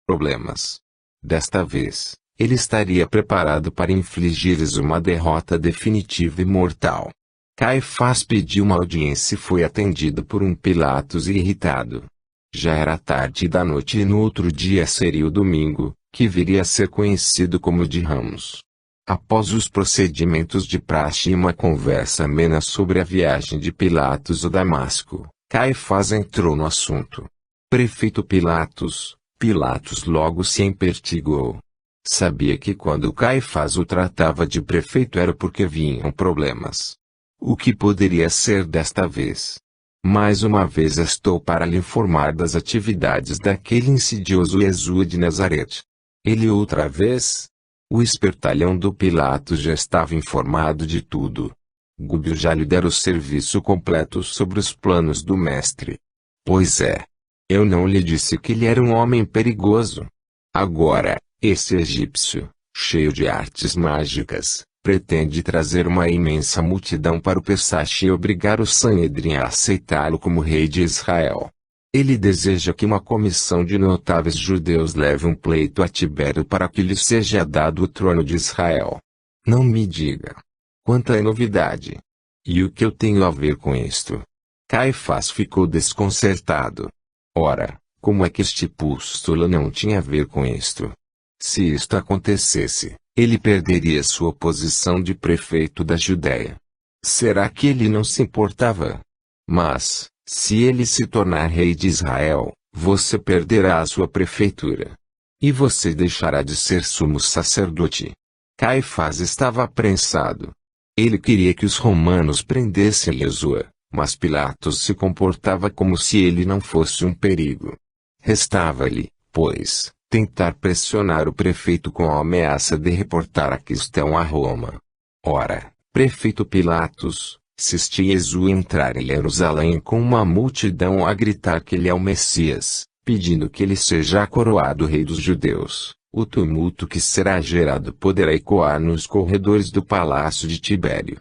problemas. Desta vez, ele estaria preparado para infligir-lhes uma derrota definitiva e mortal. Caifás pediu uma audiência e foi atendido por um Pilatos irritado. Já era tarde da noite e no outro dia seria o domingo, que viria a ser conhecido como de Ramos. Após os procedimentos de praxe e uma conversa amena sobre a viagem de Pilatos a Damasco, Caifás entrou no assunto. Prefeito Pilatos logo se empertigou. Sabia que quando Caifás o tratava de prefeito era porque vinham problemas. O que poderia ser desta vez? Mais uma vez estou para lhe informar das atividades daquele insidioso Jesua de Nazarete. Ele outra vez? O espertalhão do Pilatos já estava informado de tudo. Gúbio já lhe dera o serviço completo sobre os planos do mestre. Pois é. Eu não lhe disse que ele era um homem perigoso. Agora, esse egípcio, cheio de artes mágicas, pretende trazer uma imensa multidão para o Pessache e obrigar o Sanhedrin a aceitá-lo como rei de Israel. Ele deseja que uma comissão de notáveis judeus leve um pleito a Tibério para que lhe seja dado o trono de Israel. Não me diga. Quanta novidade! E o que eu tenho a ver com isto? Caifás ficou desconcertado. Ora, como é que este pústula não tinha a ver com isto? Se isto acontecesse, ele perderia sua posição de prefeito da Judéia. Será que ele não se importava? Mas, se ele se tornar rei de Israel, você perderá a sua prefeitura. E você deixará de ser sumo sacerdote. Caifás estava apressado. Ele queria que os romanos prendessem Jesua, mas Pilatos se comportava como se ele não fosse um perigo. Restava-lhe, pois, tentar pressionar o prefeito com a ameaça de reportar a questão a Roma. Ora, prefeito Pilatos, se este Jesua entrar em Jerusalém com uma multidão a gritar que ele é o Messias, pedindo que ele seja coroado rei dos judeus, o tumulto que será gerado poderá ecoar nos corredores do palácio de Tibério.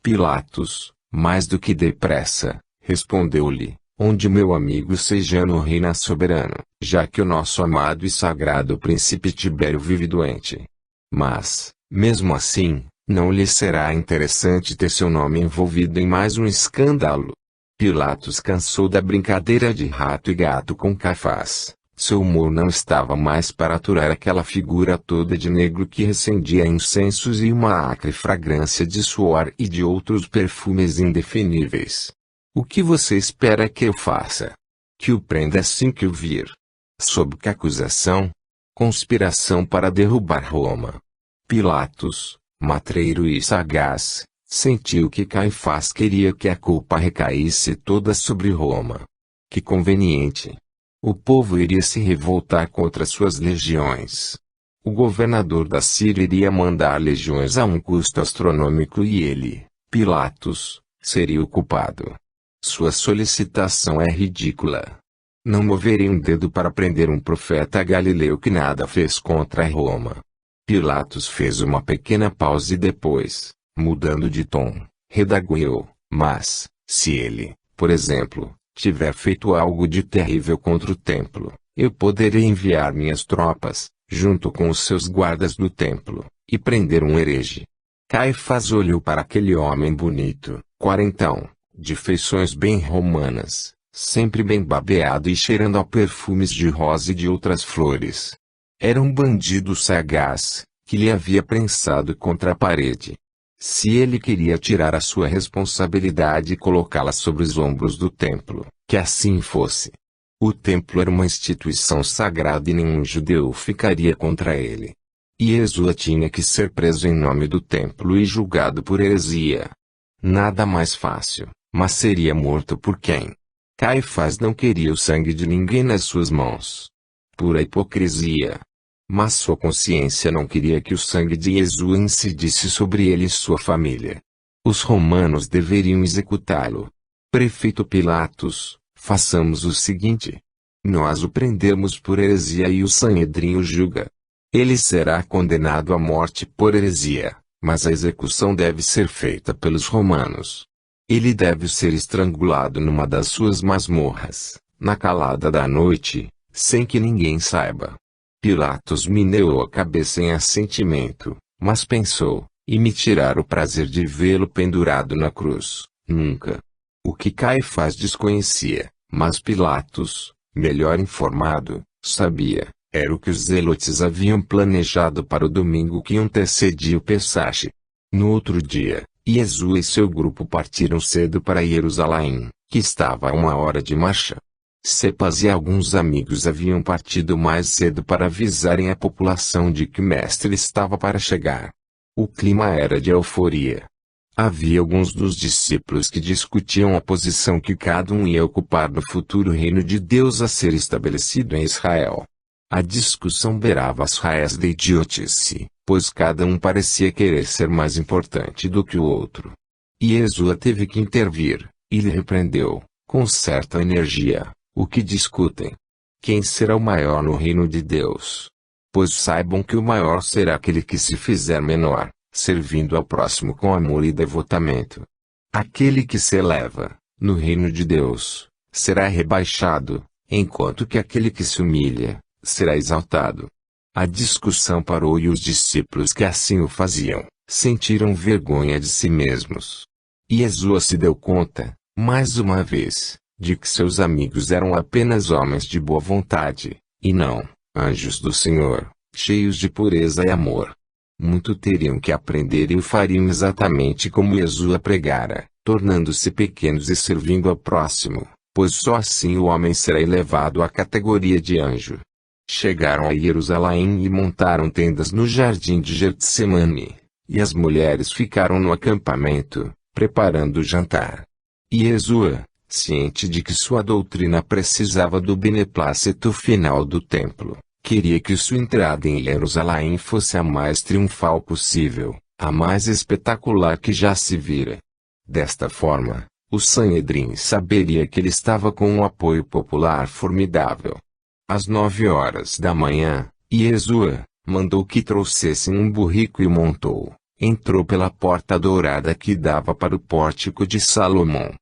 Pilatos, mais do que depressa, respondeu-lhe, onde meu amigo Sejano reina soberano, já que o nosso amado e sagrado príncipe Tibério vive doente. Mas, mesmo assim, não lhe será interessante ter seu nome envolvido em mais um escândalo. Pilatos cansou da brincadeira de rato e gato com Caifás. Seu humor não estava mais para aturar aquela figura toda de negro que recendia incensos e uma acre fragrância de suor e de outros perfumes indefiníveis. O que você espera que eu faça? Que o prenda assim que o vir. Sob que acusação? Conspiração para derrubar Roma. Pilatos, matreiro e sagaz, sentiu que Caifás queria que a culpa recaísse toda sobre Roma. Que conveniente! O povo iria se revoltar contra suas legiões. O governador da Síria iria mandar legiões a um custo astronômico e ele, Pilatos, seria o culpado. Sua solicitação é ridícula. Não moverei um dedo para prender um profeta galileu que nada fez contra Roma. Pilatos fez uma pequena pausa e depois, mudando de tom, redarguiu, mas, se ele, por exemplo, tiver feito algo de terrível contra o templo, eu poderei enviar minhas tropas, junto com os seus guardas do templo, e prender um herege. Caifás olhou para aquele homem bonito, quarentão, de feições bem romanas, sempre bem babeado e cheirando a perfumes de rosa e de outras flores. Era um bandido sagaz, que lhe havia prensado contra a parede. Se ele queria tirar a sua responsabilidade e colocá-la sobre os ombros do templo, que assim fosse. O templo era uma instituição sagrada e nenhum judeu ficaria contra ele. E Jesua tinha que ser preso em nome do templo e julgado por heresia. Nada mais fácil, mas seria morto por quem? Caifás não queria o sangue de ninguém nas suas mãos. Pura hipocrisia. Mas sua consciência não queria que o sangue de Jesua incidisse sobre ele e sua família. Os romanos deveriam executá-lo. Prefeito Pilatos, façamos o seguinte. Nós o prendemos por heresia e o Sanhedrin o julga. Ele será condenado à morte por heresia, mas a execução deve ser feita pelos romanos. Ele deve ser estrangulado numa das suas masmorras, na calada da noite, sem que ninguém saiba. Pilatos meneou a cabeça em assentimento, mas pensou, e me tirar o prazer de vê-lo pendurado na cruz, nunca. O que Caifás desconhecia, mas Pilatos, melhor informado, sabia, era o que os zelotes haviam planejado para o domingo que antecedia o Pessache. No outro dia, Jesua e seu grupo partiram cedo para Jerusalém, que estava a 1 hora de marcha. Cepas e alguns amigos haviam partido mais cedo para avisarem a população de que o mestre estava para chegar. O clima era de euforia. Havia alguns dos discípulos que discutiam a posição que cada um ia ocupar no futuro reino de Deus a ser estabelecido em Israel. A discussão beirava as raias da idiotice, pois cada um parecia querer ser mais importante do que o outro. E Jesua teve que intervir, e lhe repreendeu, com certa energia: o que discutem? Quem será o maior no reino de Deus? Pois saibam que o maior será aquele que se fizer menor, servindo ao próximo com amor e devotamento. Aquele que se eleva, no reino de Deus, será rebaixado, enquanto que aquele que se humilha, será exaltado. A discussão parou e os discípulos que assim o faziam, sentiram vergonha de si mesmos. E Jesua se deu conta, mais uma vez, de que seus amigos eram apenas homens de boa vontade, e não anjos do Senhor, cheios de pureza e amor. Muito teriam que aprender e o fariam exatamente como Jesua pregara, tornando-se pequenos e servindo ao próximo, pois só assim o homem será elevado à categoria de anjo. Chegaram a Jerusalém e montaram tendas no jardim de Getsemane, e as mulheres ficaram no acampamento, preparando o jantar. E Jesua, ciente de que sua doutrina precisava do beneplácito final do templo, queria que sua entrada em Jerusalém fosse a mais triunfal possível, a mais espetacular que já se vira. Desta forma, o Sanhedrin saberia que ele estava com um apoio popular formidável. Às 9 horas da manhã, Jesua mandou que trouxessem um burrico e montou. Entrou pela porta dourada que dava para o pórtico de Salomão.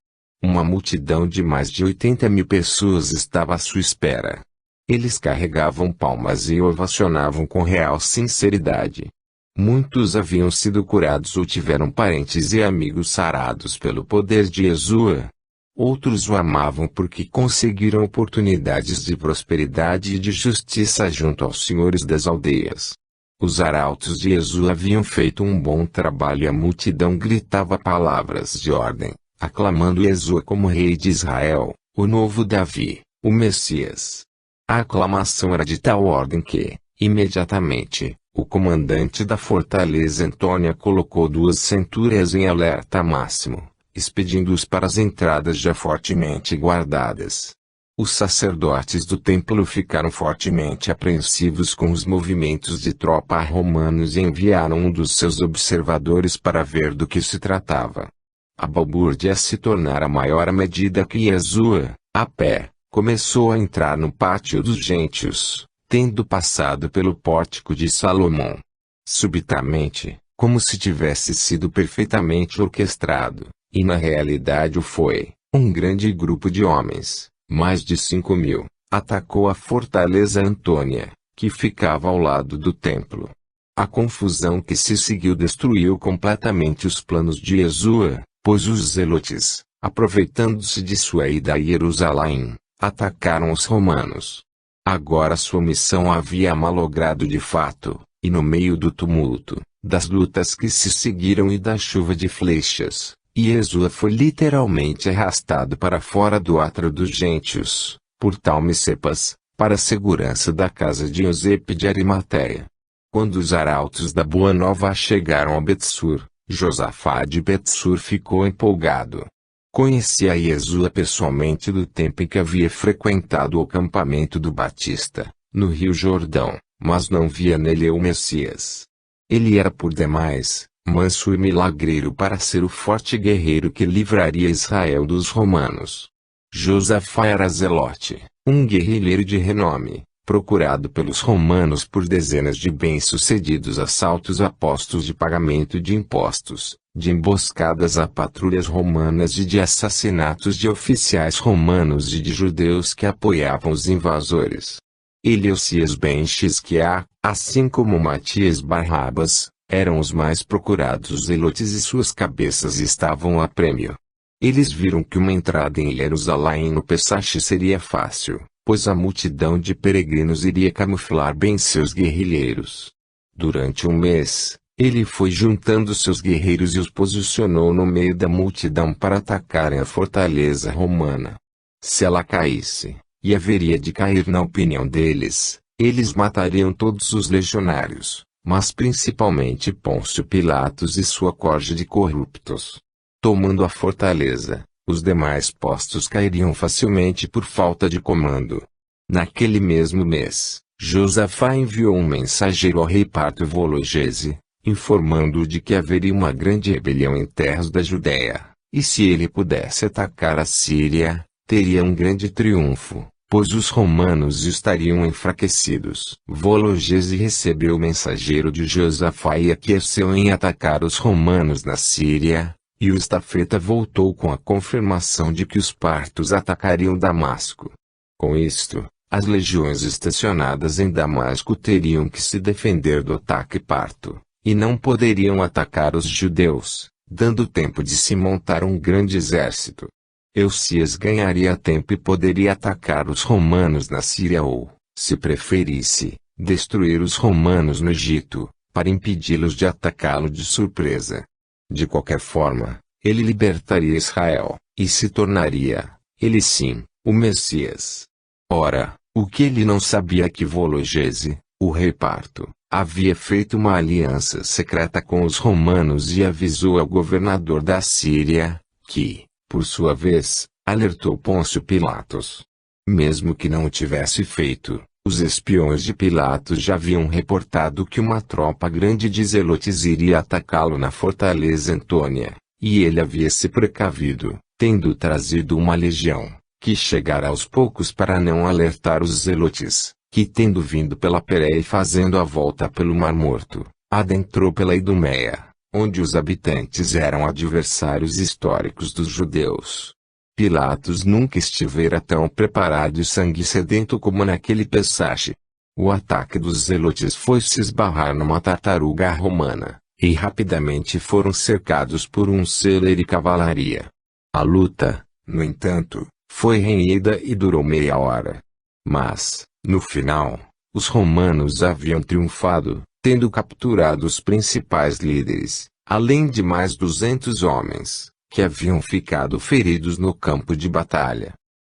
Uma multidão de mais de 80.000 pessoas estava à sua espera. Eles carregavam palmas e ovacionavam com real sinceridade. Muitos haviam sido curados ou tiveram parentes e amigos sarados pelo poder de Jesua. Outros o amavam porque conseguiram oportunidades de prosperidade e de justiça junto aos senhores das aldeias. Os arautos de Jesua haviam feito um bom trabalho e a multidão gritava palavras de ordem, aclamando Jesua como rei de Israel, o novo Davi, o Messias. A aclamação era de tal ordem que, imediatamente, o comandante da fortaleza Antônia colocou 2 centúrias em alerta máximo, expedindo-os para as entradas já fortemente guardadas. Os sacerdotes do templo ficaram fortemente apreensivos com os movimentos de tropa romanos e enviaram um dos seus observadores para ver do que se tratava. A balbúrdia se tornara maior à medida que Jesua, a pé, começou a entrar no pátio dos gentios, tendo passado pelo pórtico de Salomão. Subitamente, como se tivesse sido perfeitamente orquestrado, e na realidade o foi, um grande grupo de homens, mais de 5.000, atacou a fortaleza Antônia, que ficava ao lado do templo. A confusão que se seguiu destruiu completamente os planos de Jesua, pois os zelotes, aproveitando-se de sua ida a Jerusalém, atacaram os romanos. Agora sua missão havia malogrado de fato, e no meio do tumulto, das lutas que se seguiram e da chuva de flechas, Jesua foi literalmente arrastado para fora do átrio dos gentios, por Cepas, para a segurança da casa de Eusébio de Arimateia. Quando os arautos da Boa Nova chegaram a Betsur, Josafá de Betsur ficou empolgado. Conhecia Jesua pessoalmente do tempo em que havia frequentado o acampamento do Batista, no Rio Jordão, mas não via nele o Messias. Ele era por demais manso e milagreiro para ser o forte guerreiro que livraria Israel dos romanos. Josafá era zelote, um guerrilheiro de renome, procurado pelos romanos por dezenas de bem-sucedidos assaltos a postos de pagamento de impostos, de emboscadas a patrulhas romanas e de assassinatos de oficiais romanos e de judeus que apoiavam os invasores. Eliosias ben Xisquiá, assim como Matias Barrabas, eram os mais procurados zelotes e suas cabeças estavam a prêmio. Eles viram que uma entrada em Jerusalém no Pessach seria fácil, pois a multidão de peregrinos iria camuflar bem seus guerrilheiros. Durante um mês, ele foi juntando seus guerreiros e os posicionou no meio da multidão para atacarem a fortaleza romana. Se ela caísse, e haveria de cair na opinião deles, eles matariam todos os legionários, mas principalmente Pôncio Pilatos e sua corja de corruptos. Tomando a fortaleza, os demais postos cairiam facilmente por falta de comando. Naquele mesmo mês, Josafá enviou um mensageiro ao rei Parto Vologese, informando-o de que haveria uma grande rebelião em terras da Judéia, e se ele pudesse atacar a Síria, teria um grande triunfo, pois os romanos estariam enfraquecidos. Vologese recebeu o mensageiro de Josafá e aqueceu em atacar os romanos na Síria, e o estafeta voltou com a confirmação de que os partos atacariam Damasco. Com isto, as legiões estacionadas em Damasco teriam que se defender do ataque parto, e não poderiam atacar os judeus, dando tempo de se montar um grande exército. Eutias ganharia tempo e poderia atacar os romanos na Síria ou, se preferisse, destruir os romanos no Egito, para impedi-los de atacá-lo de surpresa. De qualquer forma, ele libertaria Israel, e se tornaria, ele sim, o Messias. Ora, o que ele não sabia é que Vologese, o rei Parto, havia feito uma aliança secreta com os romanos e avisou ao governador da Síria, que, por sua vez, alertou Pôncio Pilatos. Mesmo que não o tivesse feito, os espiões de Pilatos já haviam reportado que uma tropa grande de zelotes iria atacá-lo na fortaleza Antônia, e ele havia se precavido, tendo trazido uma legião, que chegara aos poucos para não alertar os zelotes, que tendo vindo pela Pérea e fazendo a volta pelo Mar Morto, adentrou pela Idumeia, onde os habitantes eram adversários históricos dos judeus. Pilatos nunca estivera tão preparado e sangue sedento como naquele Pessach. O ataque dos zelotes foi se esbarrar numa tartaruga romana, e rapidamente foram cercados por um celeiro e cavalaria. A luta, no entanto, foi renhida e durou meia hora. Mas, no final, os romanos haviam triunfado, tendo capturado os principais líderes, além de mais 200 homens, que haviam ficado feridos no campo de batalha.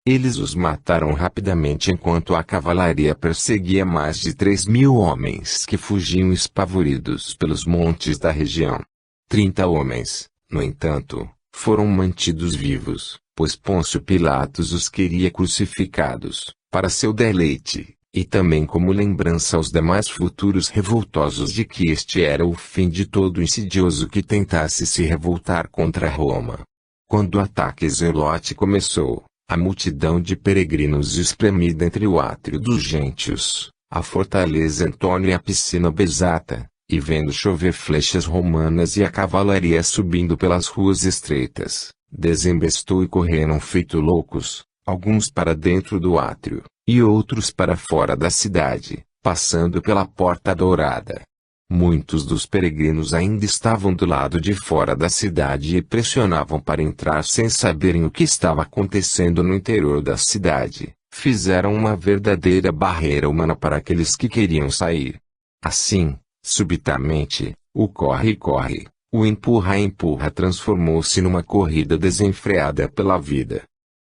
Eles os mataram rapidamente enquanto a cavalaria perseguia mais de 3.000 homens que fugiam espavoridos pelos montes da região. 30 homens, no entanto, foram mantidos vivos, pois Pôncio Pilatos os queria crucificados, para seu deleite, e também como lembrança aos demais futuros revoltosos de que este era o fim de todo insidioso que tentasse se revoltar contra Roma. Quando o ataque zelote começou, a multidão de peregrinos espremida entre o átrio dos gentios, a fortaleza Antônio e a piscina Besata, e vendo chover flechas romanas e a cavalaria subindo pelas ruas estreitas, desembestou e correram feito loucos, alguns para dentro do átrio, e outros para fora da cidade, passando pela Porta Dourada. Muitos dos peregrinos ainda estavam do lado de fora da cidade e pressionavam para entrar sem saberem o que estava acontecendo no interior da cidade. Fizeram uma verdadeira barreira humana para aqueles que queriam sair. Assim, subitamente, o corre-corre, o empurra-empurra transformou-se numa corrida desenfreada pela vida.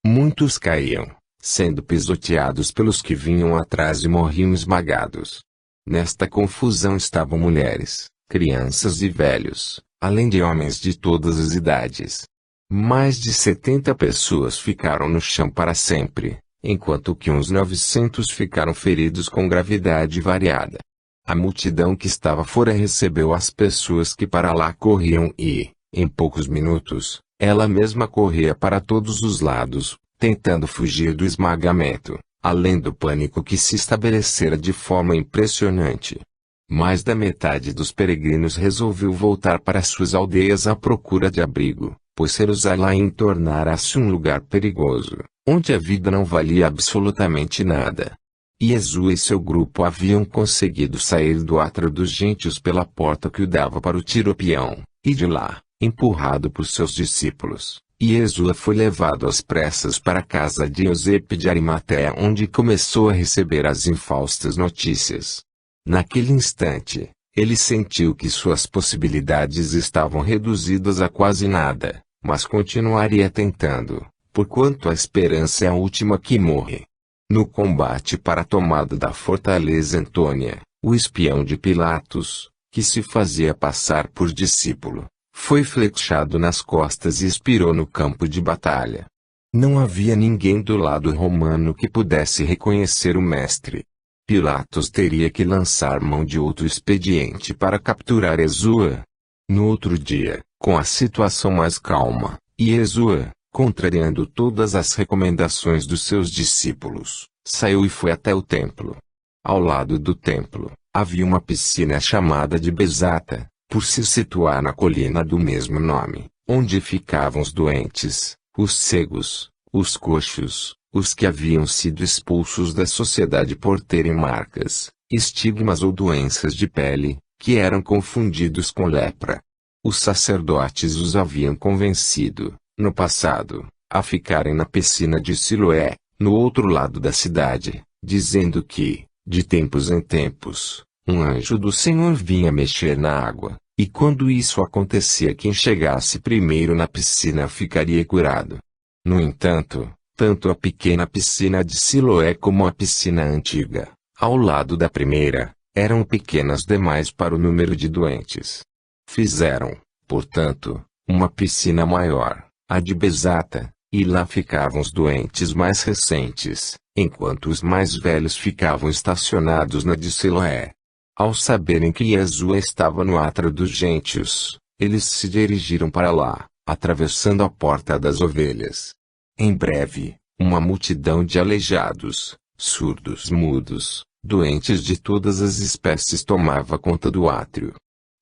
Muitos caíam, sendo pisoteados pelos que vinham atrás e morriam esmagados. Nesta confusão estavam mulheres, crianças e velhos, além de homens de todas as idades. Mais de 70 pessoas ficaram no chão para sempre, enquanto que uns 900 ficaram feridos com gravidade variada. A multidão que estava fora recebeu as pessoas que para lá corriam e, em poucos minutos, ela mesma corria para todos os lados, tentando fugir do esmagamento, além do pânico que se estabelecera de forma impressionante. Mais da metade dos peregrinos resolveu voltar para suas aldeias à procura de abrigo, pois Jerusalém tornara-se um lugar perigoso, onde a vida não valia absolutamente nada. Yeshua e seu grupo haviam conseguido sair do átrio dos gentios pela porta que o dava para o Tiropião, e de lá, empurrado por seus discípulos, Yeshua foi levado às pressas para a casa de Eusébio de Arimateia, onde começou a receber as infaustas notícias. Naquele instante, ele sentiu que suas possibilidades estavam reduzidas a quase nada, mas continuaria tentando, porquanto a esperança é a última que morre. No combate para a tomada da fortaleza Antônia, o espião de Pilatos, que se fazia passar por discípulo, foi flechado nas costas e expirou no campo de batalha. Não havia ninguém do lado romano que pudesse reconhecer o mestre. Pilatos teria que lançar mão de outro expediente para capturar Yeshua. No outro dia, com a situação mais calma, Yeshua, contrariando todas as recomendações dos seus discípulos, saiu e foi até o templo. Ao lado do templo, havia uma piscina chamada de Bezata, por se situar na colina do mesmo nome, onde ficavam os doentes, os cegos, os coxos, os que haviam sido expulsos da sociedade por terem marcas, estigmas ou doenças de pele, que eram confundidos com lepra. Os sacerdotes os haviam convencido, no passado, a ficarem na piscina de Siloé, no outro lado da cidade, dizendo que, de tempos em tempos, um anjo do Senhor vinha mexer na água, e quando isso acontecia, quem chegasse primeiro na piscina ficaria curado. No entanto, tanto a pequena piscina de Siloé como a piscina antiga, ao lado da primeira, eram pequenas demais para o número de doentes. Fizeram, portanto, uma piscina maior, a de Bezata, e lá ficavam os doentes mais recentes, enquanto os mais velhos ficavam estacionados na de Siloé. Ao saberem que Yeshua estava no átrio dos gentios, eles se dirigiram para lá, atravessando a porta das ovelhas. Em breve, uma multidão de aleijados, surdos, mudos, doentes de todas as espécies tomava conta do átrio.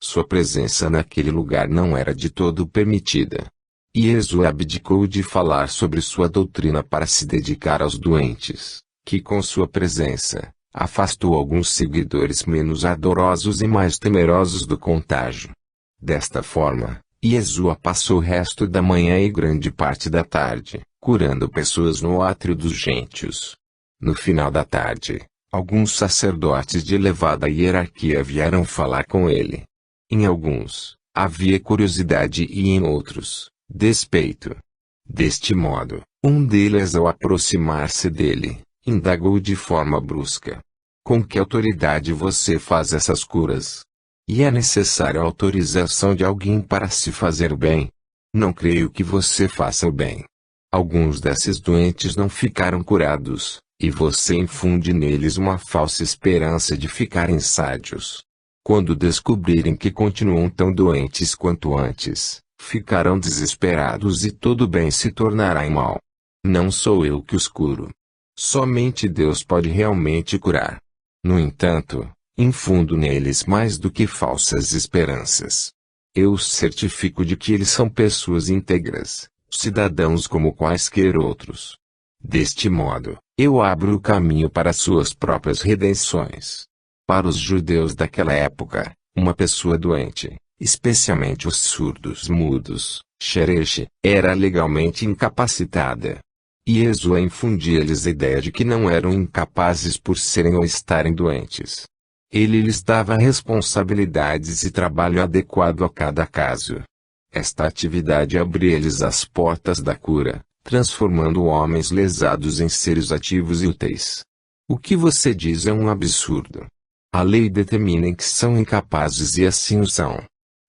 Sua presença naquele lugar não era de todo permitida. Yeshua abdicou de falar sobre sua doutrina para se dedicar aos doentes, que com sua presença, afastou alguns seguidores menos ardorosos e mais temerosos do contágio. Desta forma, Yeshua passou o resto da manhã e grande parte da tarde, curando pessoas no átrio dos gentios. No final da tarde, alguns sacerdotes de elevada hierarquia vieram falar com ele. Em alguns, havia curiosidade e em outros, despeito. Deste modo, um deles, ao aproximar-se dele, indagou de forma brusca: com que autoridade você faz essas curas? E é necessária a autorização de alguém para se fazer o bem? Não creio que você faça o bem. Alguns desses doentes não ficaram curados, e você infunde neles uma falsa esperança de ficarem sádios. Quando descobrirem que continuam tão doentes quanto antes, ficarão desesperados e todo o bem se tornará em mal. Não sou eu que os curo. Somente Deus pode realmente curar. No entanto, infundo neles mais do que falsas esperanças. Eu os certifico de que eles são pessoas íntegras, cidadãos como quaisquer outros. Deste modo, eu abro o caminho para suas próprias redenções. Para os judeus daquela época, uma pessoa doente, especialmente os surdos mudos, xereche, era legalmente incapacitada. Yeshua infundia-lhes a ideia de que não eram incapazes por serem ou estarem doentes. Ele lhes dava responsabilidades e trabalho adequado a cada caso. Esta atividade abria-lhes as portas da cura, transformando homens lesados em seres ativos e úteis. O que você diz é um absurdo. A lei determina que são incapazes e assim o são.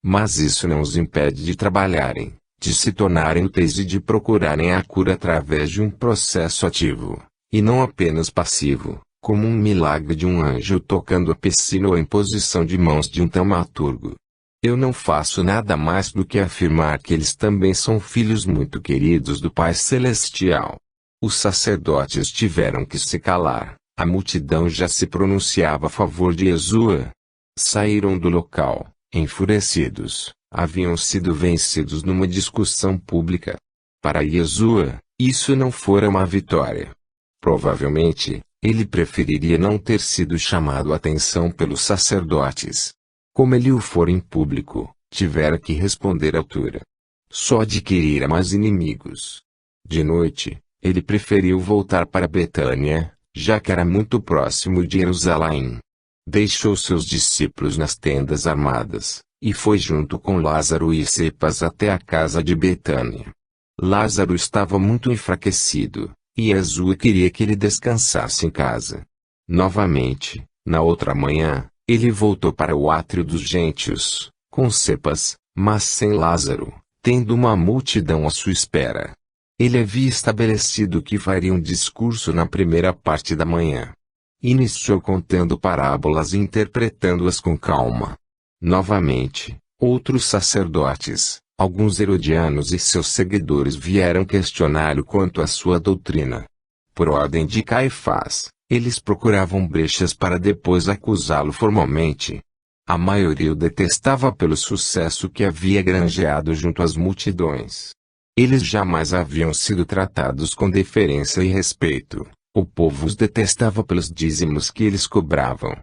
Mas isso não os impede de trabalharem, de se tornarem úteis e de procurarem a cura através de um processo ativo, e não apenas passivo, como um milagre de um anjo tocando a piscina ou a imposição de mãos de um taumaturgo. Eu não faço nada mais do que afirmar que eles também são filhos muito queridos do Pai Celestial. Os sacerdotes tiveram que se calar. A multidão já se pronunciava a favor de Yeshua. Saíram do local, enfurecidos, haviam sido vencidos numa discussão pública. Para Yeshua, isso não fora uma vitória. Provavelmente, ele preferiria não ter sido chamado a atenção pelos sacerdotes. Como ele o for em público, tivera que responder à altura. Só adquirira mais inimigos. De noite, ele preferiu voltar para Betânia, já que era muito próximo de Jerusalém. Deixou seus discípulos nas tendas armadas, e foi junto com Lázaro e Cepas até a casa de Betânia. Lázaro estava muito enfraquecido, e Jesus queria que ele descansasse em casa. Novamente, na outra manhã, ele voltou para o átrio dos gentios, com Cepas, mas sem Lázaro, tendo uma multidão à sua espera. Ele havia estabelecido que faria um discurso na primeira parte da manhã. Iniciou contando parábolas e interpretando-as com calma. Novamente, outros sacerdotes, alguns herodianos e seus seguidores vieram questioná-lo quanto à sua doutrina. Por ordem de Caifás, eles procuravam brechas para depois acusá-lo formalmente. A maioria o detestava pelo sucesso que havia granjeado junto às multidões. Eles jamais haviam sido tratados com deferência e respeito. O povo os detestava pelos dízimos que eles cobravam.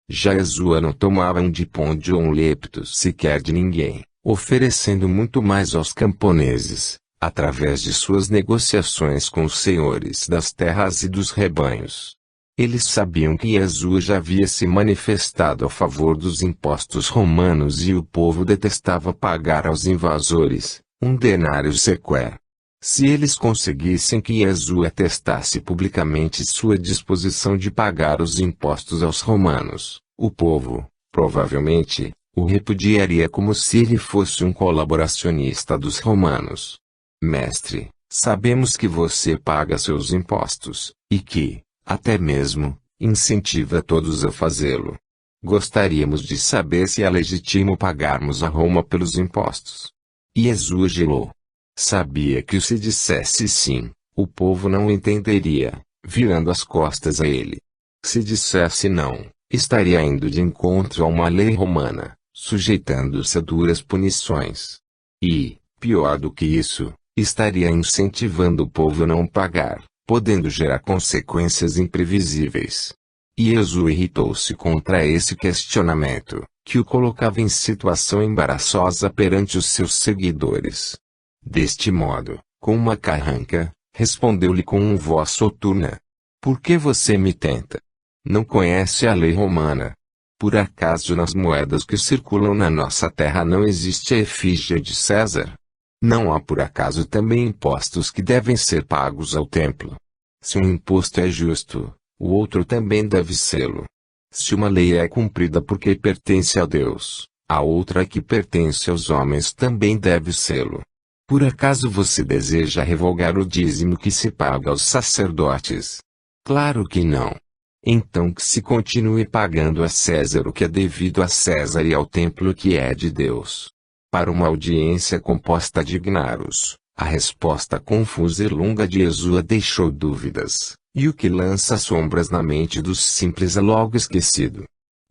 Já Jesua não tomava um dipôndio ou um lepto sequer de ninguém, oferecendo muito mais aos camponeses, através de suas negociações com os senhores das terras e dos rebanhos. Eles sabiam que Jesua já havia se manifestado a favor dos impostos romanos e o povo detestava pagar aos invasores um denário sequer. Se eles conseguissem que Jesua atestasse publicamente sua disposição de pagar os impostos aos romanos, o povo, provavelmente, o repudiaria como se ele fosse um colaboracionista dos romanos. Mestre, sabemos que você paga seus impostos, e que, até mesmo, incentiva todos a fazê-lo. Gostaríamos de saber se é legítimo pagarmos a Roma pelos impostos. E Jesua gelou. Sabia que se dissesse sim, o povo não entenderia, virando as costas a ele. Se dissesse não, estaria indo de encontro a uma lei romana, sujeitando-se a duras punições. E, pior do que isso, estaria incentivando o povo a não pagar, podendo gerar consequências imprevisíveis. E Jesua irritou-se contra esse questionamento, que o colocava em situação embaraçosa perante os seus seguidores. Deste modo, com uma carranca, respondeu-lhe com voz soturna: Por que você me tenta? Não conhece a lei romana? Por acaso nas moedas que circulam na nossa terra não existe a efígie de César? Não há por acaso também impostos que devem ser pagos ao templo? Se um imposto é justo, o outro também deve sê-lo. Se uma lei é cumprida porque pertence a Deus, a outra que pertence aos homens também deve sê-lo. Por acaso você deseja revogar o dízimo que se paga aos sacerdotes? Claro que não. Então que se continue pagando a César o que é devido a César e ao templo que é de Deus. Para uma audiência composta de gnarus, a resposta confusa e longa de Jesua deixou dúvidas, e o que lança sombras na mente dos simples é logo esquecido.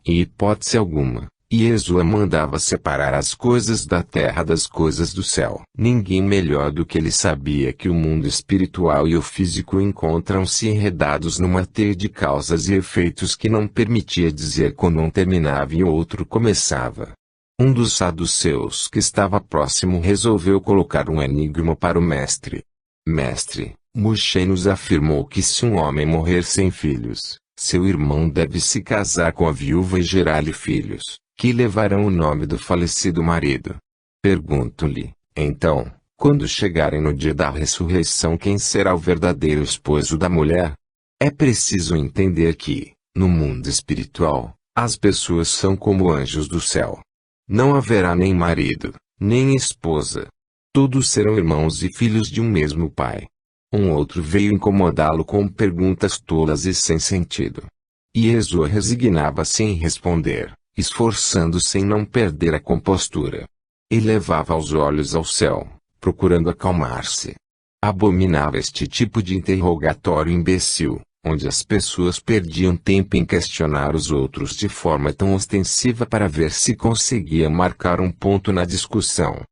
Em hipótese alguma, Jesua mandava separar as coisas da terra das coisas do céu. Ninguém melhor do que ele sabia que o mundo espiritual e o físico encontram-se enredados numa teia de causas e efeitos que não permitia dizer quando um terminava e o outro começava. Um dos saduceus que estava próximo resolveu colocar um enigma para o mestre. Mestre, Moshe nos afirmou que se um homem morrer sem filhos, seu irmão deve se casar com a viúva e gerar-lhe filhos, que levarão o nome do falecido marido. Pergunto-lhe, então, quando chegarem no dia da ressurreição, quem será o verdadeiro esposo da mulher? É preciso entender que, no mundo espiritual, as pessoas são como anjos do céu. Não haverá nem marido, nem esposa. Todos serão irmãos e filhos de um mesmo pai. Um outro veio incomodá-lo com perguntas tolas e sem sentido. E Jesua resignava-se em responder, esforçando-se em não perder a compostura. Elevava os olhos ao céu, procurando acalmar-se. Abominava este tipo de interrogatório imbecil, onde as pessoas perdiam tempo em questionar os outros de forma tão ostensiva para ver se conseguia marcar um ponto na discussão.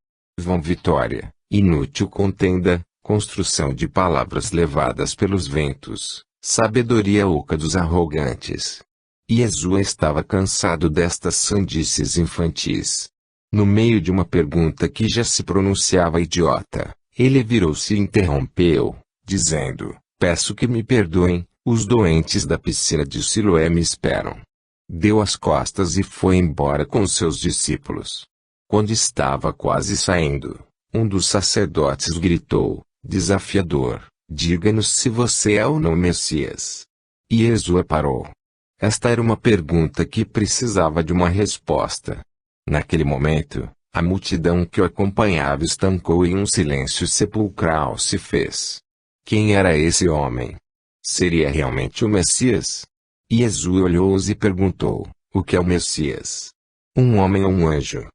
Vã vitória, inútil contenda, construção de palavras levadas pelos ventos, sabedoria oca dos arrogantes. Yeshua estava cansado destas sandices infantis. No meio de uma pergunta que já se pronunciava idiota, ele virou-se e interrompeu, dizendo: peço que me perdoem, os doentes da piscina de Siloé me esperam. Deu as costas e foi embora com seus discípulos. Quando estava quase saindo, um dos sacerdotes gritou, desafiador: diga-nos se você é ou não o Messias. E Yeshua parou. Esta era uma pergunta que precisava de uma resposta. Naquele momento, a multidão que o acompanhava estancou e um silêncio sepulcral se fez. Quem era esse homem? Seria realmente o Messias? Yeshua olhou-os e perguntou: o que é o Messias? Um homem ou um anjo?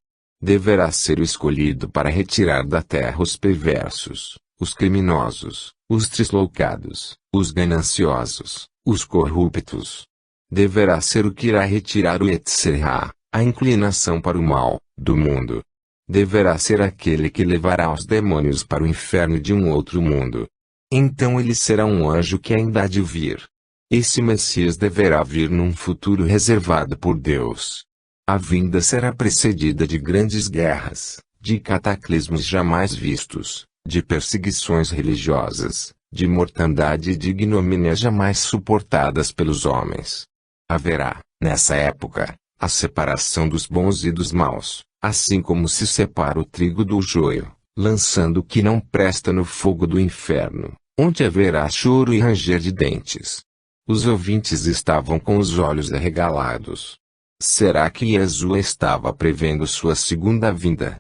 Deverá ser o escolhido para retirar da terra os perversos, os criminosos, os trisloucados, os gananciosos, os corruptos. Deverá ser o que irá retirar o Yetzirah, a inclinação para o mal, do mundo. Deverá ser aquele que levará os demônios para o inferno de um outro mundo. Então ele será um anjo que ainda há de vir. Esse Messias deverá vir num futuro reservado por Deus. A vinda será precedida de grandes guerras, de cataclismos jamais vistos, de perseguições religiosas, de mortandade e de ignomínia jamais suportadas pelos homens. Haverá, nessa época, a separação dos bons e dos maus, assim como se separa o trigo do joio, lançando o que não presta no fogo do inferno, onde haverá choro e ranger de dentes. Os ouvintes estavam com os olhos arregalados. Será que Yeshua estava prevendo sua segunda vinda?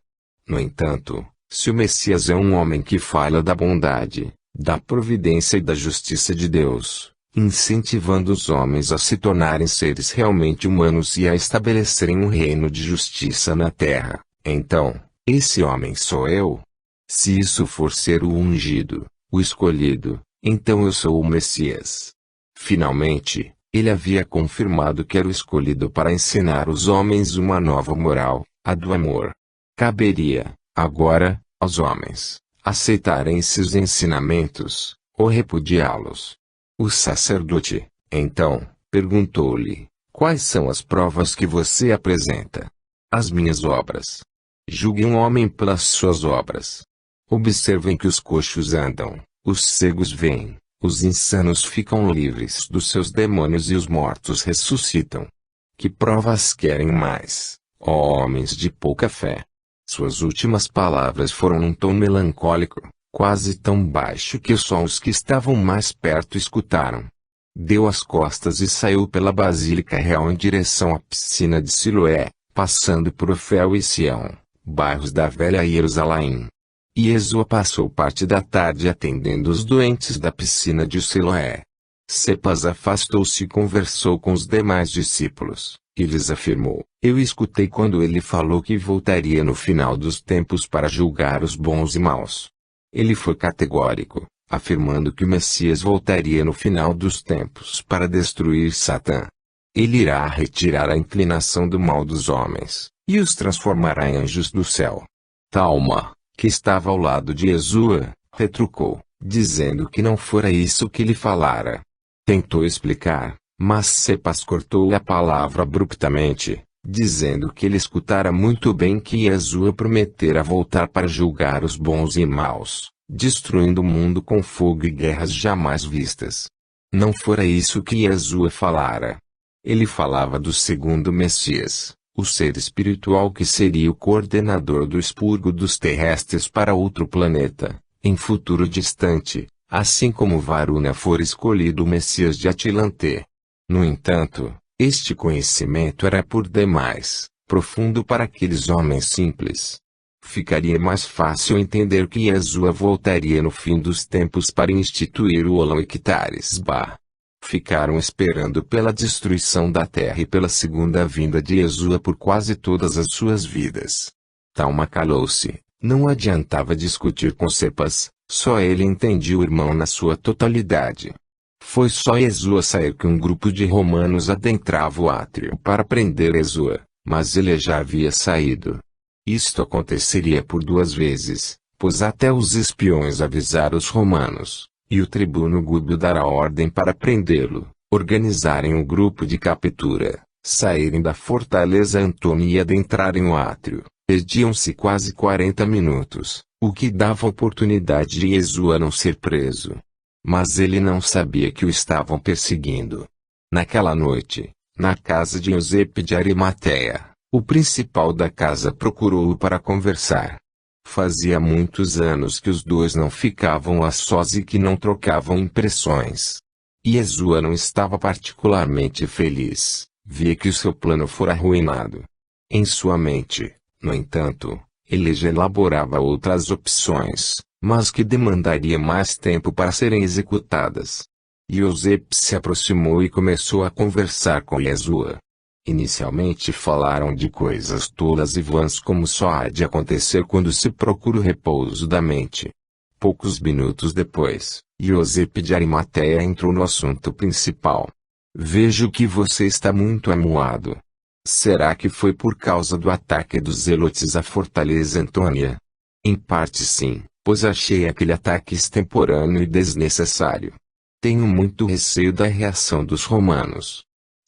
No entanto, se o Messias é um homem que fala da bondade, da providência e da justiça de Deus, incentivando os homens a se tornarem seres realmente humanos e a estabelecerem um reino de justiça na terra, então, esse homem sou eu? Se isso for ser o ungido, o escolhido, então eu sou o Messias. Finalmente, ele havia confirmado que era o escolhido para ensinar os homens uma nova moral, a do amor. Caberia, agora, aos homens, aceitarem esses ensinamentos, ou repudiá-los. O sacerdote, então, perguntou-lhe: quais são as provas que você apresenta? As minhas obras. Julgue um homem pelas suas obras. Observem que os coxos andam, os cegos veem, os insanos ficam livres dos seus demônios e os mortos ressuscitam. Que provas querem mais, ó homens de pouca fé? Suas últimas palavras foram num tom melancólico, quase tão baixo que só os que estavam mais perto escutaram. Deu as costas e saiu pela Basílica Real em direção à piscina de Siloé, passando por Ofel e Sião, bairros da Velha Jerusalém. E Yeshua passou parte da tarde atendendo os doentes da piscina de Siloé. Cepas afastou-se e conversou com os demais discípulos, e lhes afirmou: eu escutei quando ele falou que voltaria no final dos tempos para julgar os bons e maus. Ele foi categórico, afirmando que o Messias voltaria no final dos tempos para destruir Satã. Ele irá retirar a inclinação do mal dos homens, e os transformará em anjos do céu. Talma, que estava ao lado de Yeshua, retrucou, dizendo que não fora isso que lhe falara. Tentou explicar, mas Cepas cortou a palavra abruptamente, dizendo que ele escutara muito bem que Yeshua prometera voltar para julgar os bons e maus, destruindo o mundo com fogo e guerras jamais vistas. Não fora isso que Yeshua falara. Ele falava do segundo Messias, o ser espiritual que seria o coordenador do expurgo dos terrestres para outro planeta, em futuro distante, assim como Varuna fora escolhido o Messias de Atlante. No entanto, este conhecimento era por demais profundo para aqueles homens simples. Ficaria mais fácil entender que Yeshua voltaria no fim dos tempos para instituir o Olam Ectares Ba. Ficaram esperando pela destruição da terra e pela segunda vinda de Yeshua por quase todas as suas vidas. Talma calou-se, não adiantava discutir com Cepas, só ele entendia o irmão na sua totalidade. Foi só Yeshua sair que um grupo de romanos adentrava o átrio para prender Yeshua, mas ele já havia saído. Isto aconteceria por 2 vezes, pois até os espiões avisaram os romanos, E o tribuno Gúbio dará ordem para prendê-lo, organizarem um grupo de captura, saírem da fortaleza Antônia e adentrarem o átrio. Perdiam-se quase 40 minutos, o que dava oportunidade de Jesua não ser preso. Mas ele não sabia que o estavam perseguindo. Naquela noite, na casa de Eusébio de Arimateia, o principal da casa procurou-o para conversar. Fazia muitos anos que os dois não ficavam a sós e que não trocavam impressões. E Jesua não estava particularmente feliz, via que o seu plano fora arruinado. Em sua mente, no entanto, ele já elaborava outras opções, mas que demandaria mais tempo para serem executadas. Eusébio se aproximou e começou a conversar com Jesua. Inicialmente falaram de coisas tolas e vãs como só há de acontecer quando se procura o repouso da mente. Poucos minutos depois, Eusébio de Arimateia entrou no assunto principal. Vejo que você está muito amuado. Será que foi por causa do ataque dos zelotes à fortaleza Antônia? Em parte sim, pois achei aquele ataque extemporâneo e desnecessário. Tenho muito receio da reação dos romanos.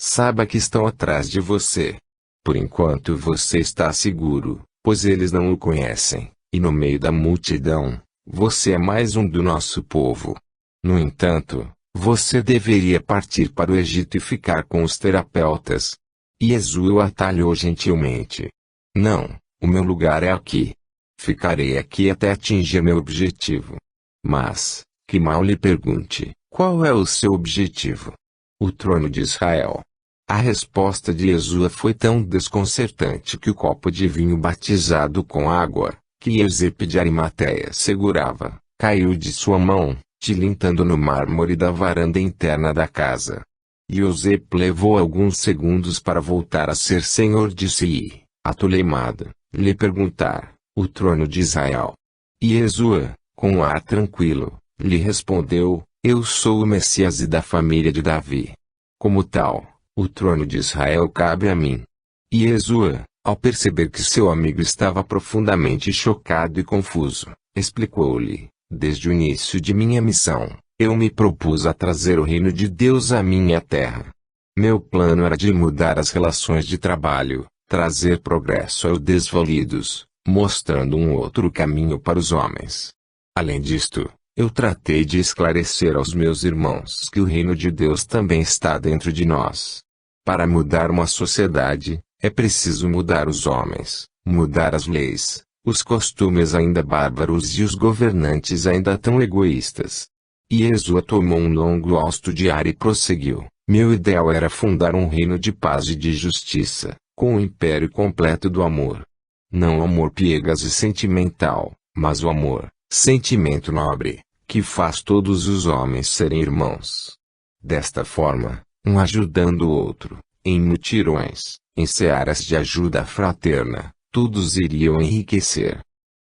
Saiba que estão atrás de você. Por enquanto você está seguro, pois eles não o conhecem, e no meio da multidão, você é mais um do nosso povo. No entanto, você deveria partir para o Egito e ficar com os terapeutas. E Jesua o atalhou gentilmente. Não, o meu lugar é aqui. Ficarei aqui até atingir meu objetivo. Mas, que mal lhe pergunte, qual é o seu objetivo? O trono de Israel. A resposta de Jesua foi tão desconcertante que o copo de vinho batizado com água, que Eusébio de Arimateia segurava, caiu de sua mão, tilintando no mármore da varanda interna da casa. Eusébio levou alguns segundos para voltar a ser senhor de si, atoleimado, lhe perguntar, o trono de Israel. E Jesua, com um ar tranquilo, lhe respondeu, eu sou o Messias e da família de Davi. Como tal, o trono de Israel cabe a mim. E Jesua, ao perceber que seu amigo estava profundamente chocado e confuso, explicou-lhe, desde o início de minha missão, eu me propus a trazer o reino de Deus à minha terra. Meu plano era de mudar as relações de trabalho, trazer progresso aos desvalidos, mostrando um outro caminho para os homens. Além disto, eu tratei de esclarecer aos meus irmãos que o reino de Deus também está dentro de nós. Para mudar uma sociedade, é preciso mudar os homens, mudar as leis, os costumes ainda bárbaros e os governantes ainda tão egoístas. E Jesua tomou um longo hausto de ar e prosseguiu. Meu ideal era fundar um reino de paz e de justiça, com o império completo do amor. Não o amor piegas e sentimental, mas o amor, sentimento nobre, que faz todos os homens serem irmãos. Desta forma, um ajudando o outro, em mutirões, em searas de ajuda fraterna, todos iriam enriquecer.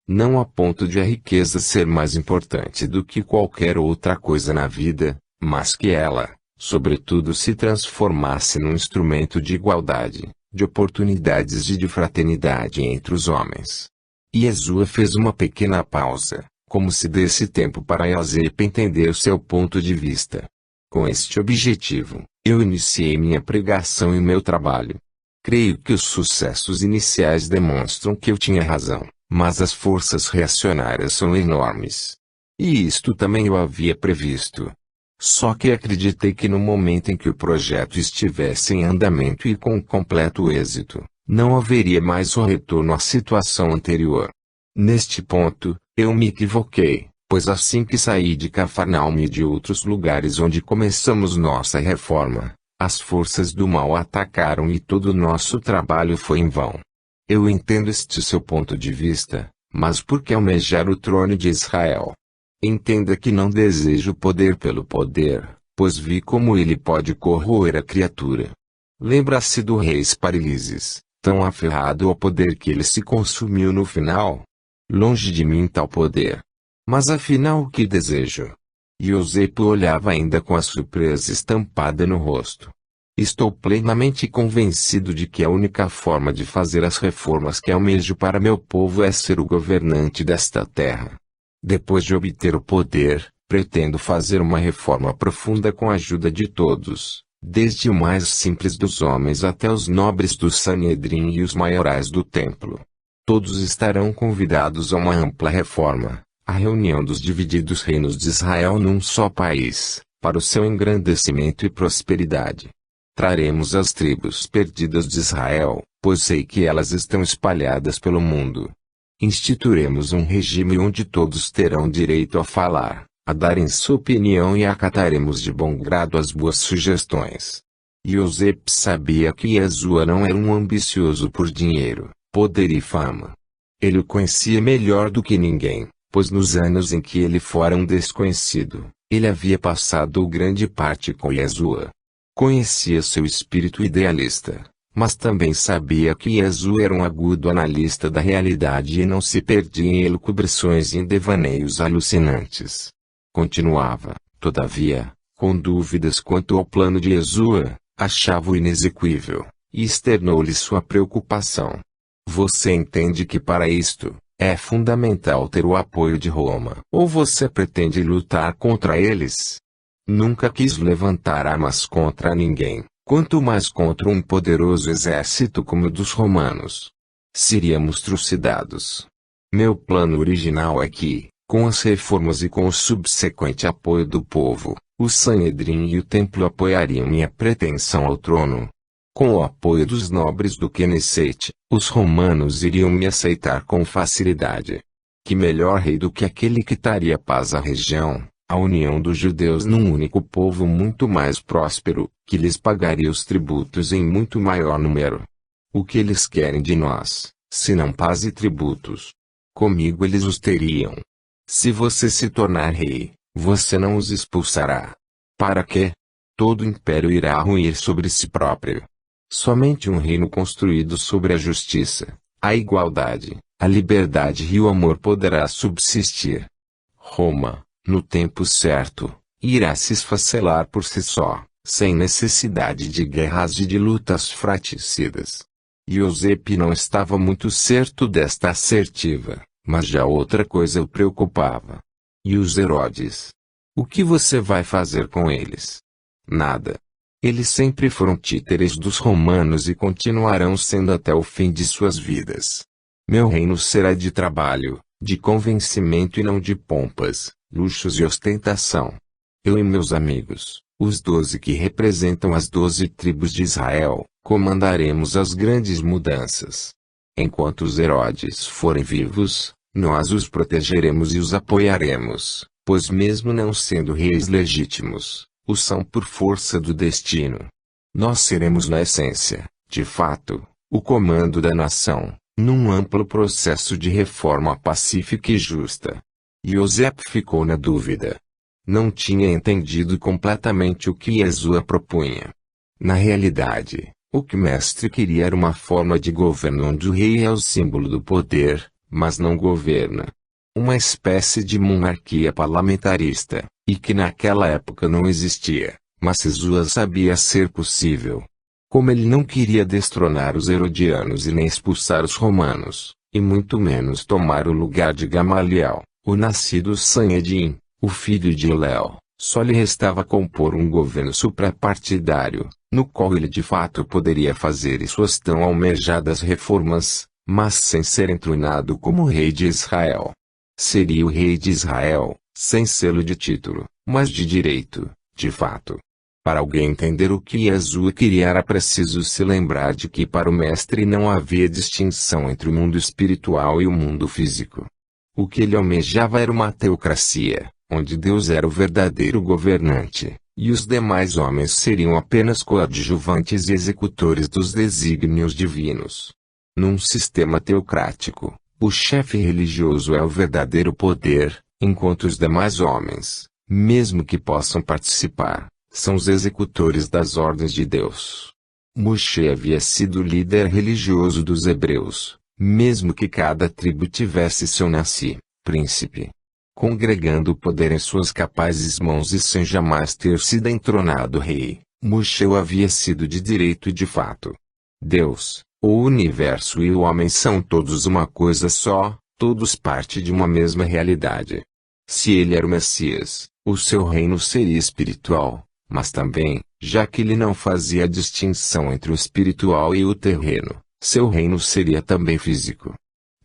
Não a ponto de a riqueza ser mais importante do que qualquer outra coisa na vida, mas que ela, sobretudo, se transformasse num instrumento de igualdade, de oportunidades e de fraternidade entre os homens. E Jesua fez uma pequena pausa, como se desse tempo para Eusébio entender o seu ponto de vista. Com este objetivo, eu iniciei minha pregação e meu trabalho. Creio que os sucessos iniciais demonstram que eu tinha razão, mas as forças reacionárias são enormes. E isto também eu havia previsto. Só que acreditei que no momento em que o projeto estivesse em andamento e com completo êxito, não haveria mais o retorno à situação anterior. Neste ponto, eu me equivoquei, pois assim que saí de Cafarnaum e de outros lugares onde começamos nossa reforma, as forças do mal atacaram e todo o nosso trabalho foi em vão. Eu entendo este seu ponto de vista, mas por que almejar o trono de Israel? Entenda que não desejo poder pelo poder, pois vi como ele pode corroer a criatura. Lembra-se do rei Esparilises, tão aferrado ao poder que ele se consumiu no final? Longe de mim tal poder. Mas afinal o que desejo? E Eusébio olhava ainda com a surpresa estampada no rosto. Estou plenamente convencido de que a única forma de fazer as reformas que almejo para meu povo é ser o governante desta terra. Depois de obter o poder, Pretendo fazer uma reforma profunda com a ajuda de todos, desde o mais simples dos homens até os nobres do Sanedrim e os maiorais do templo. Todos estarão convidados a uma ampla reforma, a reunião dos divididos reinos de Israel num só país, para o seu engrandecimento e prosperidade. Traremos as tribos perdidas de Israel, pois sei que elas estão espalhadas pelo mundo. Instituiremos um regime onde todos terão direito a falar, a darem sua opinião e acataremos de bom grado as boas sugestões. Yosef sabia que Yeshua não era um ambicioso por dinheiro, poder e fama. Ele o conhecia melhor do que ninguém, pois nos anos em que ele fora um desconhecido, ele havia passado grande parte com Yeshua. Conhecia seu espírito idealista, mas também sabia que Yeshua era um agudo analista da realidade e não se perdia em elucubrações e em devaneios alucinantes. Continuava, todavia, com dúvidas quanto ao plano de Yeshua, achava-o inexequível, e externou-lhe sua preocupação. Você entende que para isto, é fundamental ter o apoio de Roma. Ou você pretende lutar contra eles? Nunca quis levantar armas contra ninguém, quanto mais contra um poderoso exército como o dos romanos. Seríamos trucidados. Meu plano original é que, com as reformas e com o subsequente apoio do povo, o Sanedrim e o templo apoiariam minha pretensão ao trono. Com o apoio dos nobres do Knesset, os romanos iriam me aceitar com facilidade. Que melhor rei do que aquele que traria paz à região, a união dos judeus num único povo muito mais próspero, que lhes pagaria os tributos em muito maior número. O que eles querem de nós, senão paz e tributos? Comigo eles os teriam. Se você se tornar rei, você não os expulsará. Para quê? Todo império irá ruir sobre si próprio. Somente um reino construído sobre a justiça, a igualdade, a liberdade e o amor poderá subsistir. Roma, no tempo certo, irá se esfacelar por si só, sem necessidade de guerras e de lutas fratricidas. Yosef não estava muito certo desta assertiva, mas já outra coisa o preocupava. E os Herodes? O que você vai fazer com eles? Nada. Eles sempre foram títeres dos romanos e continuarão sendo até o fim de suas vidas. Meu reino será de trabalho, de convencimento e não de pompas, luxos e ostentação. Eu e meus amigos, os 12 que representam as 12 tribos de Israel, comandaremos as grandes mudanças. Enquanto os Herodes forem vivos, nós os protegeremos e os apoiaremos, pois mesmo não sendo reis legítimos, o são por força do destino. Nós seremos na essência, de fato, o comando da nação, num amplo processo de reforma pacífica e justa. Yosef ficou na dúvida. Não tinha entendido completamente o que Yeshua propunha. Na realidade, o que o mestre queria era uma forma de governo onde o rei é o símbolo do poder, mas não governa. Uma espécie de monarquia parlamentarista, e que naquela época não existia, mas Yeshua sabia ser possível. Como ele não queria destronar os herodianos e nem expulsar os romanos, e muito menos tomar o lugar de Gamaliel, o nascido Sanhedrin, o filho de Hilel, só lhe restava compor um governo suprapartidário, no qual ele de fato poderia fazer suas tão almejadas reformas, mas sem ser entronado como rei de Israel. Seria o rei de Israel, sem selo de título, mas de direito, de fato. Para alguém entender o que Yeshua queria era preciso se lembrar de que para o mestre não havia distinção entre o mundo espiritual e o mundo físico. O que ele almejava era uma teocracia, onde Deus era o verdadeiro governante, e os demais homens seriam apenas coadjuvantes e executores dos desígnios divinos. Num sistema teocrático, o chefe religioso é o verdadeiro poder, enquanto os demais homens, mesmo que possam participar, são os executores das ordens de Deus. Moshe havia sido o líder religioso dos hebreus, mesmo que cada tribo tivesse seu nasci, príncipe. Congregando o poder em suas capazes mãos e sem jamais ter sido entronado rei, Moshe havia sido de direito e de fato. Deus, o universo e o homem são todos uma coisa só, todos parte de uma mesma realidade. Se ele era o Messias, O seu reino seria espiritual, mas também, já que ele não fazia distinção entre o espiritual e o terreno, seu reino seria também físico.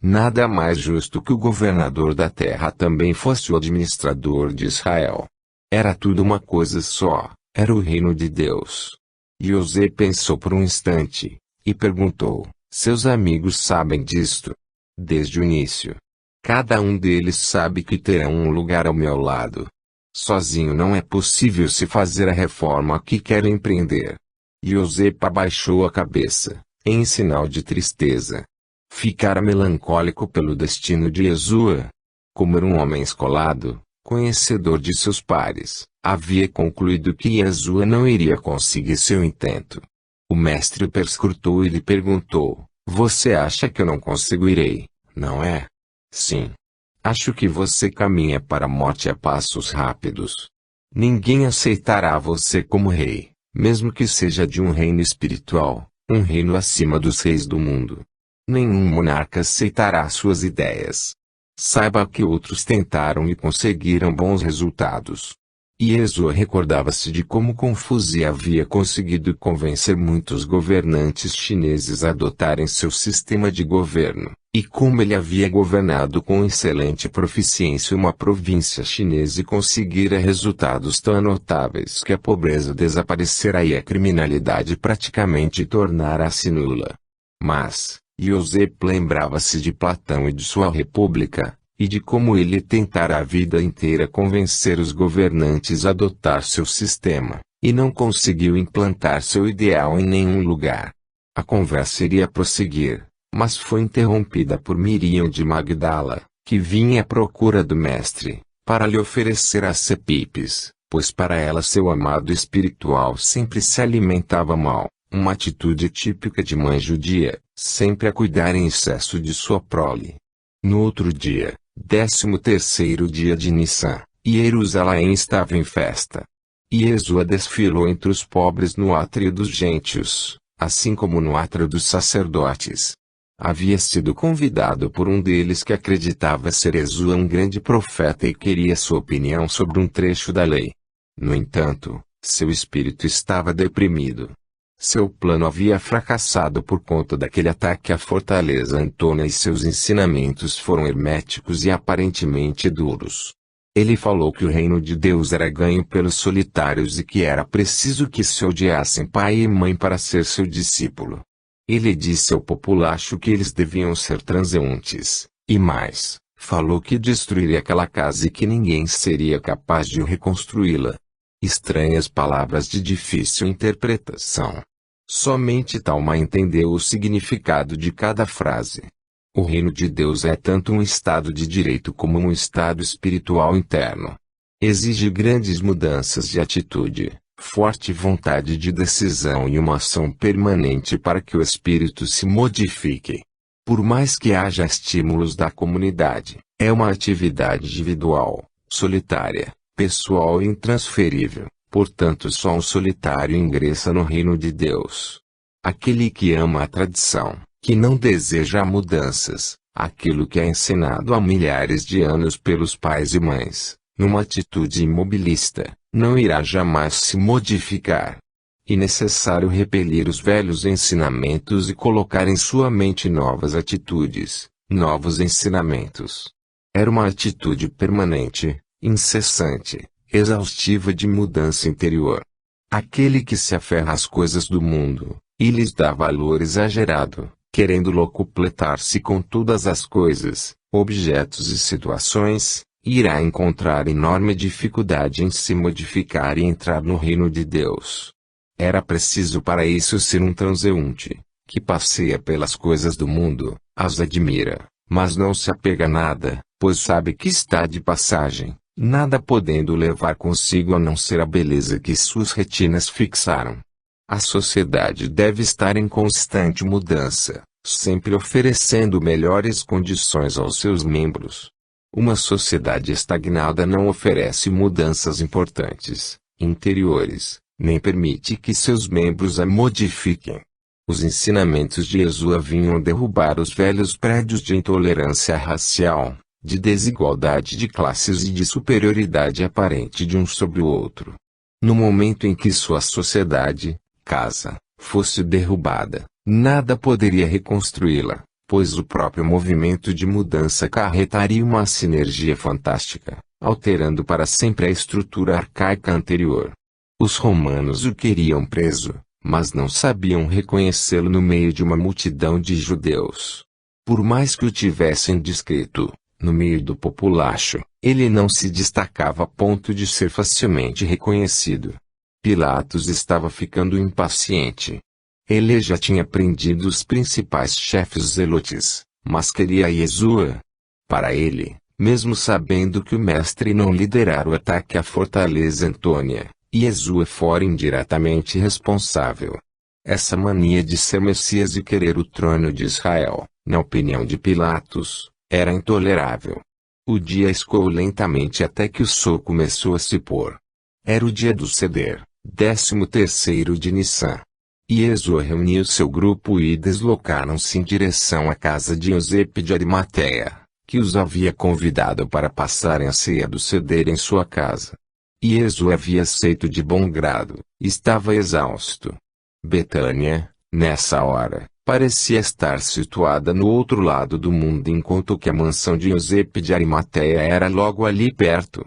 Nada mais justo que o governador da terra também fosse o administrador de Israel. Era tudo uma coisa só, era o reino de Deus. José pensou por um instante, e perguntou, seus amigos sabem disto? Desde o início. Cada um deles sabe que terão um lugar ao meu lado. Sozinho não é possível se fazer a reforma que quero empreender. José abaixou a cabeça, em sinal de tristeza. Ficara melancólico pelo destino de Jesua. Como era um homem escolado, conhecedor de seus pares, havia concluído que Jesua não iria conseguir seu intento. O mestre o perscrutou e lhe perguntou, você acha que eu não conseguirei, não é? Sim. Acho que você caminha para a morte a passos rápidos. Ninguém aceitará você como rei, mesmo que seja de um reino espiritual, um reino acima dos reis do mundo. Nenhum monarca aceitará suas ideias. Saiba que outros tentaram e conseguiram bons resultados. E Jesua recordava-se de como Confúcio havia conseguido convencer muitos governantes chineses a adotarem seu sistema de governo, e como ele havia governado com excelente proficiência uma província chinesa e conseguira resultados tão notáveis que a pobreza desaparecera e a criminalidade praticamente tornara-se nula. Mas, José lembrava-se de Platão e de sua república, e de como ele tentara a vida inteira convencer os governantes a adotar seu sistema, e não conseguiu implantar seu ideal em nenhum lugar. A conversa iria prosseguir, mas foi interrompida por Miriam de Magdala, que vinha à procura do mestre, para lhe oferecer as cepipes, pois para ela seu amado espiritual sempre se alimentava mal, uma atitude típica de mãe judia, sempre a cuidar em excesso de sua prole. No outro dia, 13º dia de Nissan, Jerusalém estava em festa. E Jesua desfilou entre os pobres no átrio dos gentios, assim como no átrio dos sacerdotes. Havia sido convidado por um deles que acreditava ser Jesua um grande profeta e queria sua opinião sobre um trecho da lei. No entanto, seu espírito estava deprimido. Seu plano havia fracassado por conta daquele ataque à fortaleza Antônia e seus ensinamentos foram herméticos e aparentemente duros. Ele falou que o reino de Deus era ganho pelos solitários e que era preciso que se odiassem pai e mãe para ser seu discípulo. Ele disse ao populacho que eles deviam ser transeuntes, e mais, falou que destruiria aquela casa e que ninguém seria capaz de reconstruí-la. Estranhas palavras de difícil interpretação. Somente Talma entendeu o significado de cada frase. O reino de Deus é tanto um estado de direito como um estado espiritual interno. Exige grandes mudanças de atitude, forte vontade de decisão e uma ação permanente para que o espírito se modifique. Por mais que haja estímulos da comunidade, é uma atividade individual, solitária, pessoal e intransferível, portanto só um solitário ingressa no reino de Deus. Aquele que ama a tradição, que não deseja mudanças, aquilo que é ensinado há milhares de anos pelos pais e mães, numa atitude imobilista, não irá jamais se modificar. É necessário repelir os velhos ensinamentos e colocar em sua mente novas atitudes, novos ensinamentos. Era uma atitude permanente, incessante, exaustiva de mudança interior. Aquele que se aferra às coisas do mundo, e lhes dá valor exagerado, querendo locupletar-se com todas as coisas, objetos e situações, irá encontrar enorme dificuldade em se modificar e entrar no reino de Deus. Era preciso para isso ser um transeunte, que passeia pelas coisas do mundo, as admira, mas não se apega a nada, pois sabe que está de passagem, nada podendo levar consigo a não ser a beleza que suas retinas fixaram. A sociedade deve estar em constante mudança, sempre oferecendo melhores condições aos seus membros. Uma sociedade estagnada não oferece mudanças importantes, interiores, nem permite que seus membros a modifiquem. Os ensinamentos de Jesua vinham derrubar os velhos prédios de intolerância racial, de desigualdade de classes e de superioridade aparente de um sobre o outro. No momento em que sua sociedade, casa, fosse derrubada, nada poderia reconstruí-la, pois o próprio movimento de mudança acarretaria uma sinergia fantástica, alterando para sempre a estrutura arcaica anterior. Os romanos o queriam preso, mas não sabiam reconhecê-lo no meio de uma multidão de judeus. Por mais que o tivessem descrito, no meio do populacho, ele não se destacava a ponto de ser facilmente reconhecido. Pilatos estava ficando impaciente. Ele já tinha prendido os principais chefes zelotes, mas queria Iesua. Para ele, mesmo sabendo que o mestre não liderara o ataque à fortaleza Antônia, Iesua fora indiretamente responsável. Essa mania de ser Messias e querer o trono de Israel, na opinião de Pilatos, era intolerável. O dia escoou lentamente até que o sol começou a se pôr. Era o dia do Seder, 13º de Nissan. Iesua reuniu seu grupo e deslocaram-se em direção à casa de Eusébio de Arimateia, que os havia convidado para passarem a ceia do Seder em sua casa. Iesua havia aceito de bom grado, estava exausto. Betânia, nessa hora, parecia estar situada no outro lado do mundo enquanto que a mansão de Eusébio de Arimateia era logo ali perto.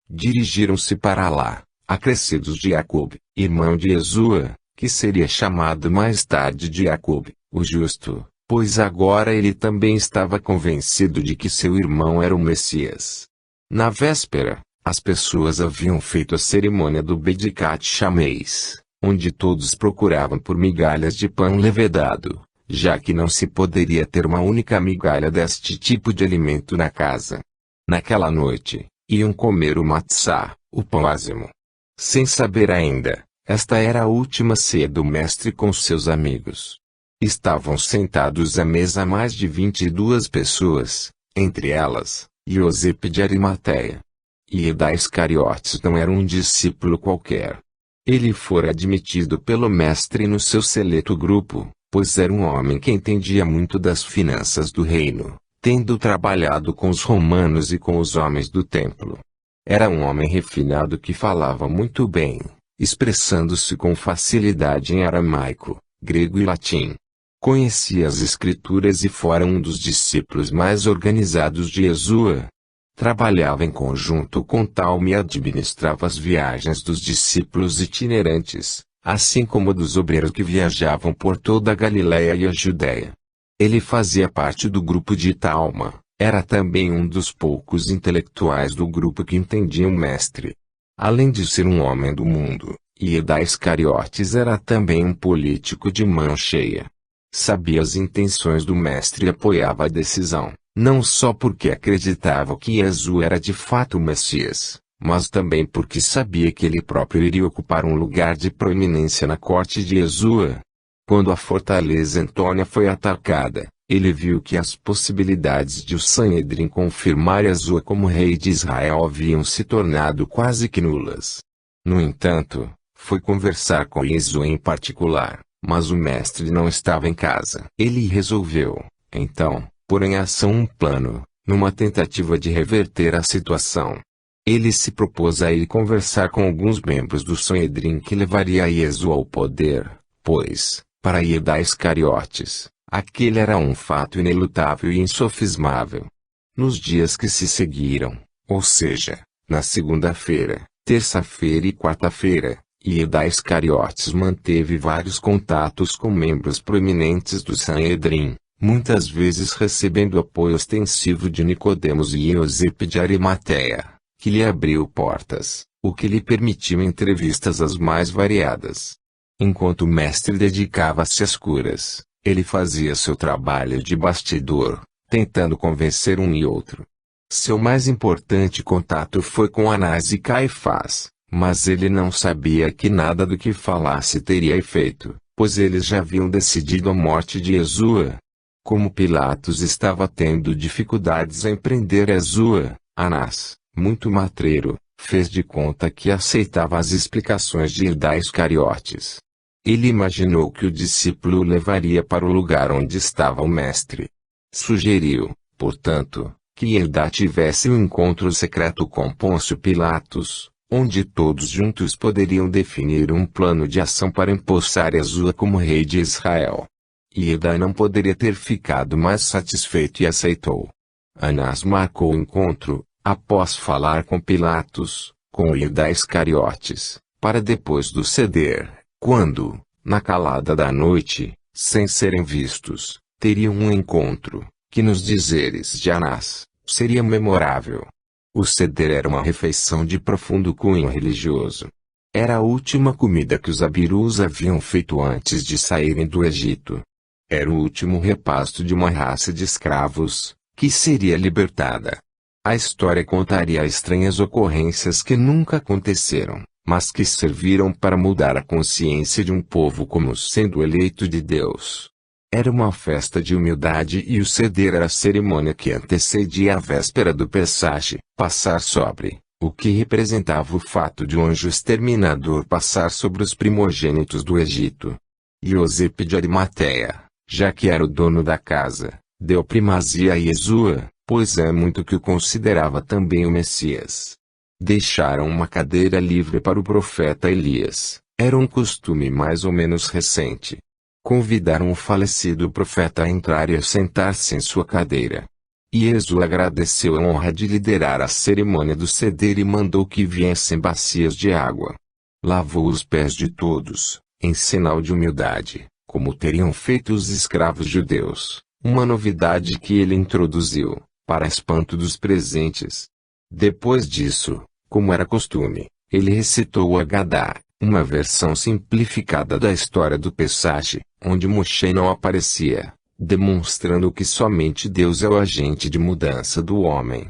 Dirigiram-se para lá, acrescidos de Jacob, irmão de Iesua, que seria chamado mais tarde de Jacob, o justo, pois agora ele também estava convencido de que seu irmão era o Messias. Na véspera, as pessoas haviam feito a cerimônia do Bedicat Chamês, onde todos procuravam por migalhas de pão levedado, já que não se poderia ter uma única migalha deste tipo de alimento na casa. Naquela noite, iam comer o matzá, o pão ázimo. Sem saber ainda, esta era a última ceia do mestre com seus amigos. Estavam sentados à mesa mais de 22 pessoas, entre elas, Eusébio de Arimateia. Iuda Iscariotes não era um discípulo qualquer. Ele fora admitido pelo mestre no seu seleto grupo, pois era um homem que entendia muito das finanças do reino, tendo trabalhado com os romanos e com os homens do templo. Era um homem refinado que falava muito bem, expressando-se com facilidade em aramaico, grego e latim. Conhecia as escrituras e fora um dos discípulos mais organizados de Iesua. Trabalhava em conjunto com Talme e administrava as viagens dos discípulos itinerantes, assim como dos obreiros que viajavam por toda a Galiléia e a Judéia. Ele fazia parte do grupo de Talma, era também um dos poucos intelectuais do grupo que entendiam o mestre. Além de ser um homem do mundo, Iuda Iscariotes era também um político de mão cheia. Sabia as intenções do mestre e apoiava a decisão, não só porque acreditava que Iesua era de fato o Messias, mas também porque sabia que ele próprio iria ocupar um lugar de proeminência na corte de Iesua. Quando a fortaleza Antônia foi atacada, ele viu que as possibilidades de o Sanhedrin confirmar Iesua como rei de Israel haviam se tornado quase que nulas. No entanto, foi conversar com Iesua em particular, mas o mestre não estava em casa. Ele resolveu, então, pôr em ação um plano, numa tentativa de reverter a situação. Ele se propôs a ir conversar com alguns membros do Sanhedrin que levaria Iesua ao poder, pois, para Iuda Iscariotes, aquele era um fato inelutável e insofismável. Nos dias que se seguiram, ou seja, na segunda-feira, terça-feira e quarta-feira, Iuda Iscariotes manteve vários contatos com membros proeminentes do Sanhedrin, muitas vezes recebendo apoio ostensivo de Nicodemos e Eusébio de Arimateia, que lhe abriu portas, o que lhe permitiu entrevistas as mais variadas. Enquanto o mestre dedicava-se às curas, ele fazia seu trabalho de bastidor, tentando convencer um e outro. Seu mais importante contato foi com Anás e Caifás, mas ele não sabia que nada do que falasse teria efeito, pois eles já haviam decidido a morte de Iesua. Como Pilatos estava tendo dificuldades em prender Iesua, Anás, muito matreiro, fez de conta que aceitava as explicações de Iuda Iscariotes. Ele imaginou que o discípulo o levaria para o lugar onde estava o mestre. Sugeriu, portanto, que Eudá tivesse um encontro secreto com Pôncio Pilatos, onde todos juntos poderiam definir um plano de ação para empossar Jesua como rei de Israel. E Eudá não poderia ter ficado mais satisfeito e aceitou. Anás marcou o encontro, após falar com Pilatos, com Eudá Iscariotes, para depois do ceder, quando, na calada da noite, sem serem vistos, teriam um encontro, que nos dizeres de Anás, seria memorável. O ceder era uma refeição de profundo cunho religioso. Era a última comida que os abirus haviam feito antes de saírem do Egito. Era o último repasto de uma raça de escravos, que seria libertada. A história contaria estranhas ocorrências que nunca aconteceram, mas que serviram para mudar a consciência de um povo como sendo eleito de Deus. Era uma festa de humildade e o ceder era a cerimônia que antecedia a véspera do Pessach, passar sobre, o que representava o fato de um anjo exterminador passar sobre os primogênitos do Egito. Iosepe de Arimateia, já que era o dono da casa, deu primazia a Jesua, pois é muito que o considerava também o Messias. Deixaram uma cadeira livre para o profeta Elias, era um costume mais ou menos recente. Convidaram o falecido profeta a entrar e a sentar-se em sua cadeira. E Jesua agradeceu a honra de liderar a cerimônia do ceder e mandou que viessem bacias de água. Lavou os pés de todos, em sinal de humildade, como teriam feito os escravos judeus, uma novidade que ele introduziu, para espanto dos presentes. Depois disso, como era costume, ele recitou o Agadá, uma versão simplificada da história do Pessach, onde Moshe não aparecia, demonstrando que somente Deus é o agente de mudança do homem.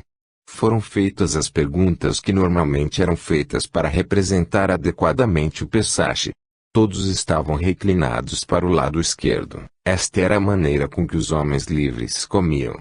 Foram feitas as perguntas que normalmente eram feitas para representar adequadamente o Pessach. Todos estavam reclinados para o lado esquerdo. Esta era a maneira com que os homens livres comiam.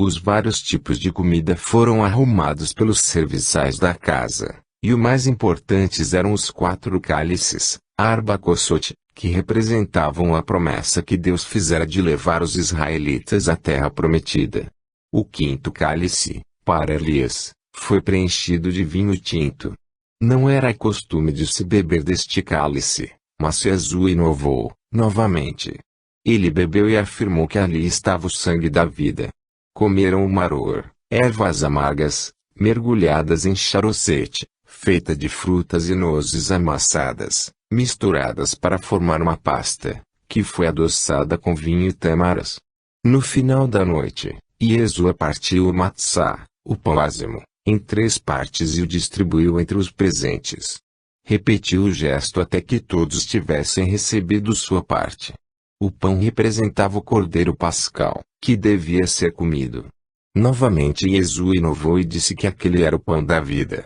Os vários tipos de comida foram arrumados pelos serviçais da casa. E o mais importantes eram os 4 cálices, Arbacosote, que representavam a promessa que Deus fizera de levar os israelitas à terra prometida. O 5º cálice, para Elias, foi preenchido de vinho tinto. Não era costume de se beber deste cálice, mas Jesua inovou, novamente. Ele bebeu e afirmou que ali estava o sangue da vida. Comeram o maror, ervas amargas, mergulhadas em charocete, feita de frutas e nozes amassadas, misturadas para formar uma pasta, que foi adoçada com vinho e tâmaras. No final da noite, Jesua partiu o matzá, o pão ázimo, em 3 partes e o distribuiu entre os presentes. Repetiu o gesto até que todos tivessem recebido sua parte. O pão representava o cordeiro pascal, que devia ser comido. Novamente Jesua inovou e disse que aquele era o pão da vida.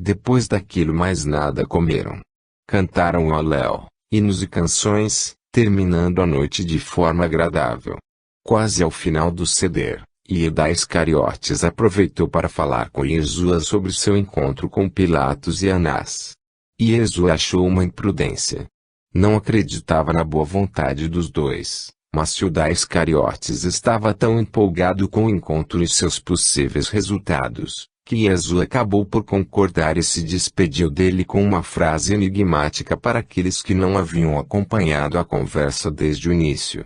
Depois daquilo mais nada comeram. Cantaram o Alel, hinos e canções, terminando a noite de forma agradável. Quase ao final do ceder, Eudá Iscariotes aproveitou para falar com Jesua sobre seu encontro com Pilatos e Anás. E Jesua achou uma imprudência. Não acreditava na boa vontade dos dois, mas Eudá Iscariotes estava tão empolgado com o encontro e seus possíveis resultados, que Jesua acabou por concordar e se despediu dele com uma frase enigmática para aqueles que não haviam acompanhado a conversa desde o início.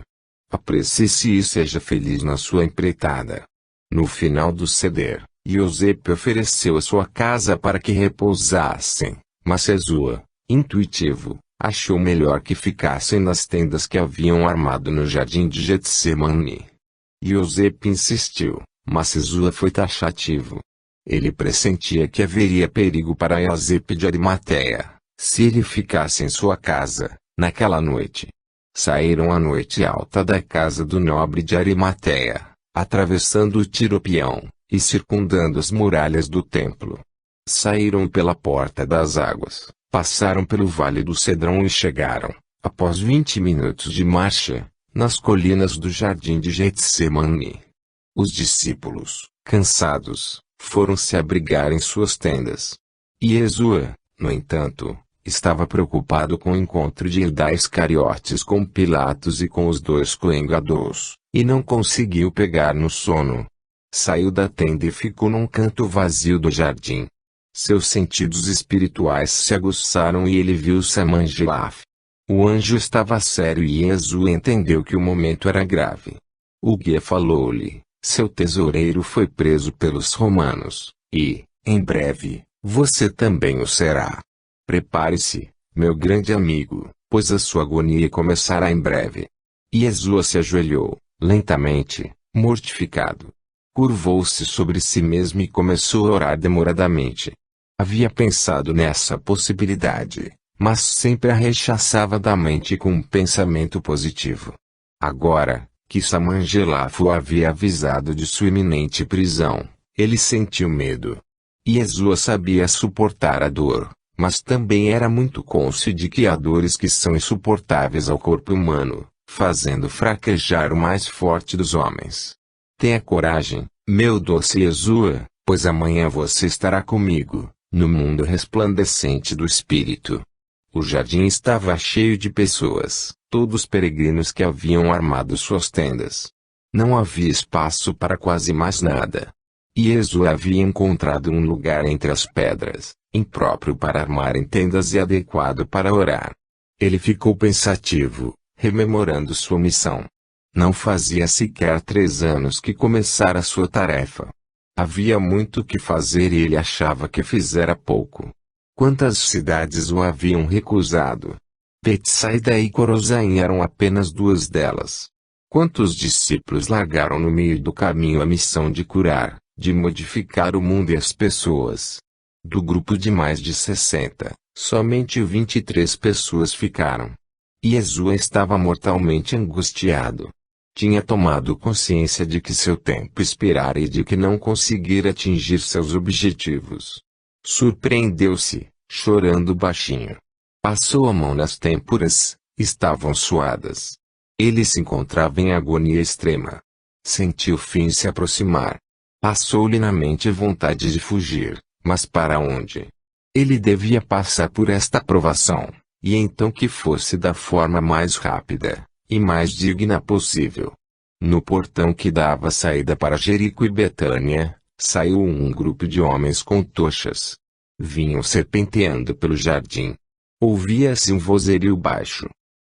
Aprecie-se e seja feliz na sua empreitada. No final do ceder, Iosepe ofereceu a sua casa para que repousassem, mas Jesua, intuitivo, achou melhor que ficassem nas tendas que haviam armado no jardim de Getsemane. Iosepe insistiu, mas Jesua foi taxativo. Ele pressentia que haveria perigo para Iosepe de Arimateia, se ele ficasse em sua casa, naquela noite. Saíram à noite alta da casa do nobre de Arimateia, atravessando o Tiropião, e circundando as muralhas do templo. Saíram pela porta das águas, passaram pelo vale do Cedrão e chegaram, após 20 minutos de marcha, nas colinas do jardim de Getsemane. Os discípulos, cansados, foram se abrigar em suas tendas. E Jesua, no entanto, estava preocupado com o encontro de Eudá Iscariotes com Pilatos e com os 2 coen gadolus, e não conseguiu pegar no sono. Saiu da tenda e ficou num canto vazio do jardim. Seus sentidos espirituais se aguçaram e ele viu Samanjilaf. O anjo estava sério e Yeshua entendeu que o momento era grave. O guia falou-lhe: seu tesoureiro foi preso pelos romanos, e, em breve, você também o será. Prepare-se, meu grande amigo, pois a sua agonia começará em breve. Yeshua se ajoelhou, lentamente, mortificado. Curvou-se sobre si mesmo e começou a orar demoradamente. Havia pensado nessa possibilidade, mas sempre a rechaçava da mente com um pensamento positivo. Agora, que Samanjilaf o havia avisado de sua iminente prisão, ele sentiu medo. Yeshua sabia suportar a dor, mas também era muito cônscio de que há dores que são insuportáveis ao corpo humano, fazendo fraquejar o mais forte dos homens. Tenha coragem, meu doce Yeshua, pois amanhã você estará comigo, no mundo resplandecente do Espírito. O jardim estava cheio de pessoas, todos peregrinos que haviam armado suas tendas. Não havia espaço para quase mais nada. Yeshua havia encontrado um lugar entre as pedras, impróprio para armarem tendas e adequado para orar. Ele ficou pensativo, rememorando sua missão. Não fazia sequer 3 anos que começara sua tarefa. Havia muito que fazer e ele achava que fizera pouco. Quantas cidades o haviam recusado? Betsaida e Corozaim eram apenas 2 delas. Quantos discípulos largaram no meio do caminho a missão de curar, de modificar o mundo e as pessoas? Do grupo de mais de 60, somente 23 pessoas ficaram. Yeshua estava mortalmente angustiado. Tinha tomado consciência de que seu tempo expirara e de que não conseguira atingir seus objetivos. Surpreendeu-se, chorando baixinho. Passou a mão nas têmporas, estavam suadas. Ele se encontrava em agonia extrema. Sentiu o fim se aproximar. Passou-lhe na mente vontade de fugir, mas para onde? Ele devia passar por esta provação, e então que fosse da forma mais rápida e mais digna possível. No portão que dava saída para Jericó e Betânia, saiu um grupo de homens com tochas. Vinham serpenteando pelo jardim. Ouvia-se um vozerio baixo.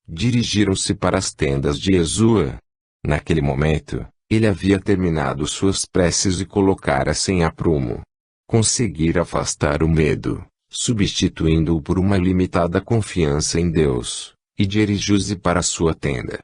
Dirigiram-se para as tendas de Yeshua. Naquele momento, ele havia terminado suas preces e colocara-se em aprumo. Conseguira afastar o medo, substituindo-o por uma limitada confiança em Deus, e dirigiu-se para sua tenda.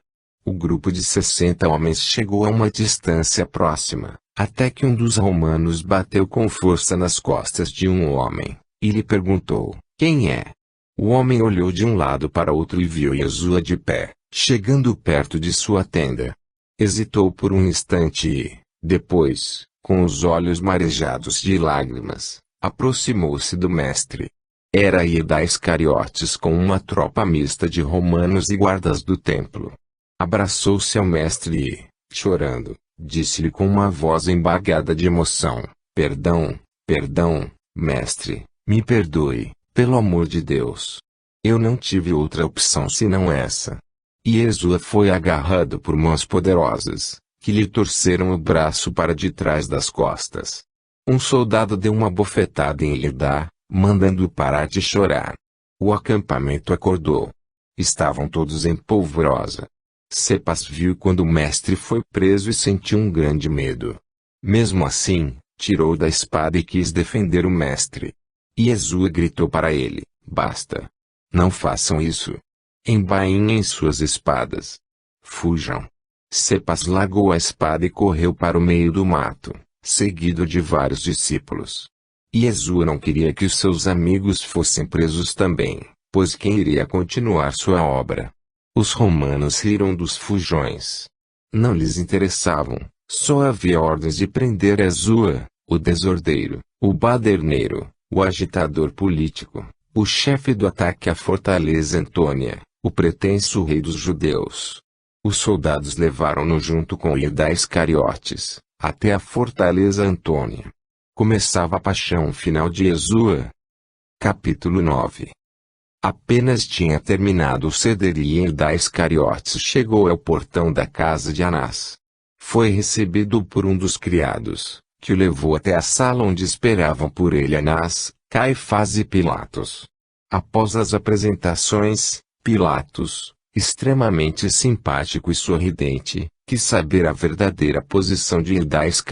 O grupo de 60 homens chegou a uma distância próxima, até que um dos romanos bateu com força nas costas de um homem, e lhe perguntou: quem é? O homem olhou de um lado para outro e viu Yeshua de pé, chegando perto de sua tenda. Hesitou por um instante e, depois, com os olhos marejados de lágrimas, aproximou-se do mestre. Era Iuda Iscariotes com uma tropa mista de romanos e guardas do templo. Abraçou-se ao mestre e, chorando, disse-lhe com uma voz embargada de emoção: perdão, perdão, mestre, me perdoe, pelo amor de Deus. Eu não tive outra opção senão essa. E Yeshua foi agarrado por mãos poderosas, que lhe torceram o braço para de trás das costas. Um soldado deu uma bofetada em Iuda, mandando-o parar de chorar. O acampamento acordou. Estavam todos em polvorosa. Cepas viu quando o mestre foi preso e sentiu um grande medo. Mesmo assim, tirou da espada e quis defender o mestre. Yeshua gritou para ele: basta. Não façam isso. Embainhem suas espadas. Fujam. Cepas largou a espada e correu para o meio do mato, seguido de vários discípulos. Yeshua não queria que os seus amigos fossem presos também, pois quem iria continuar sua obra? Os romanos riram dos fujões. Não lhes interessavam, só havia ordens de prender Yeshua, o desordeiro, o baderneiro, o agitador político, o chefe do ataque à fortaleza Antônia, o pretenso rei dos judeus. Os soldados levaram-no junto com Iuda Iscariotes, até a fortaleza Antônia. Começava a paixão final de Yeshua. Capítulo 9. Apenas tinha terminado o ceder e Iuda Iscariotes chegou ao portão da casa de Anás. Foi recebido por um dos criados, que o levou até a sala onde esperavam por ele Anás, Caifás e Pilatos. Após as apresentações, Pilatos, extremamente simpático e sorridente, quis saber a verdadeira posição de Judas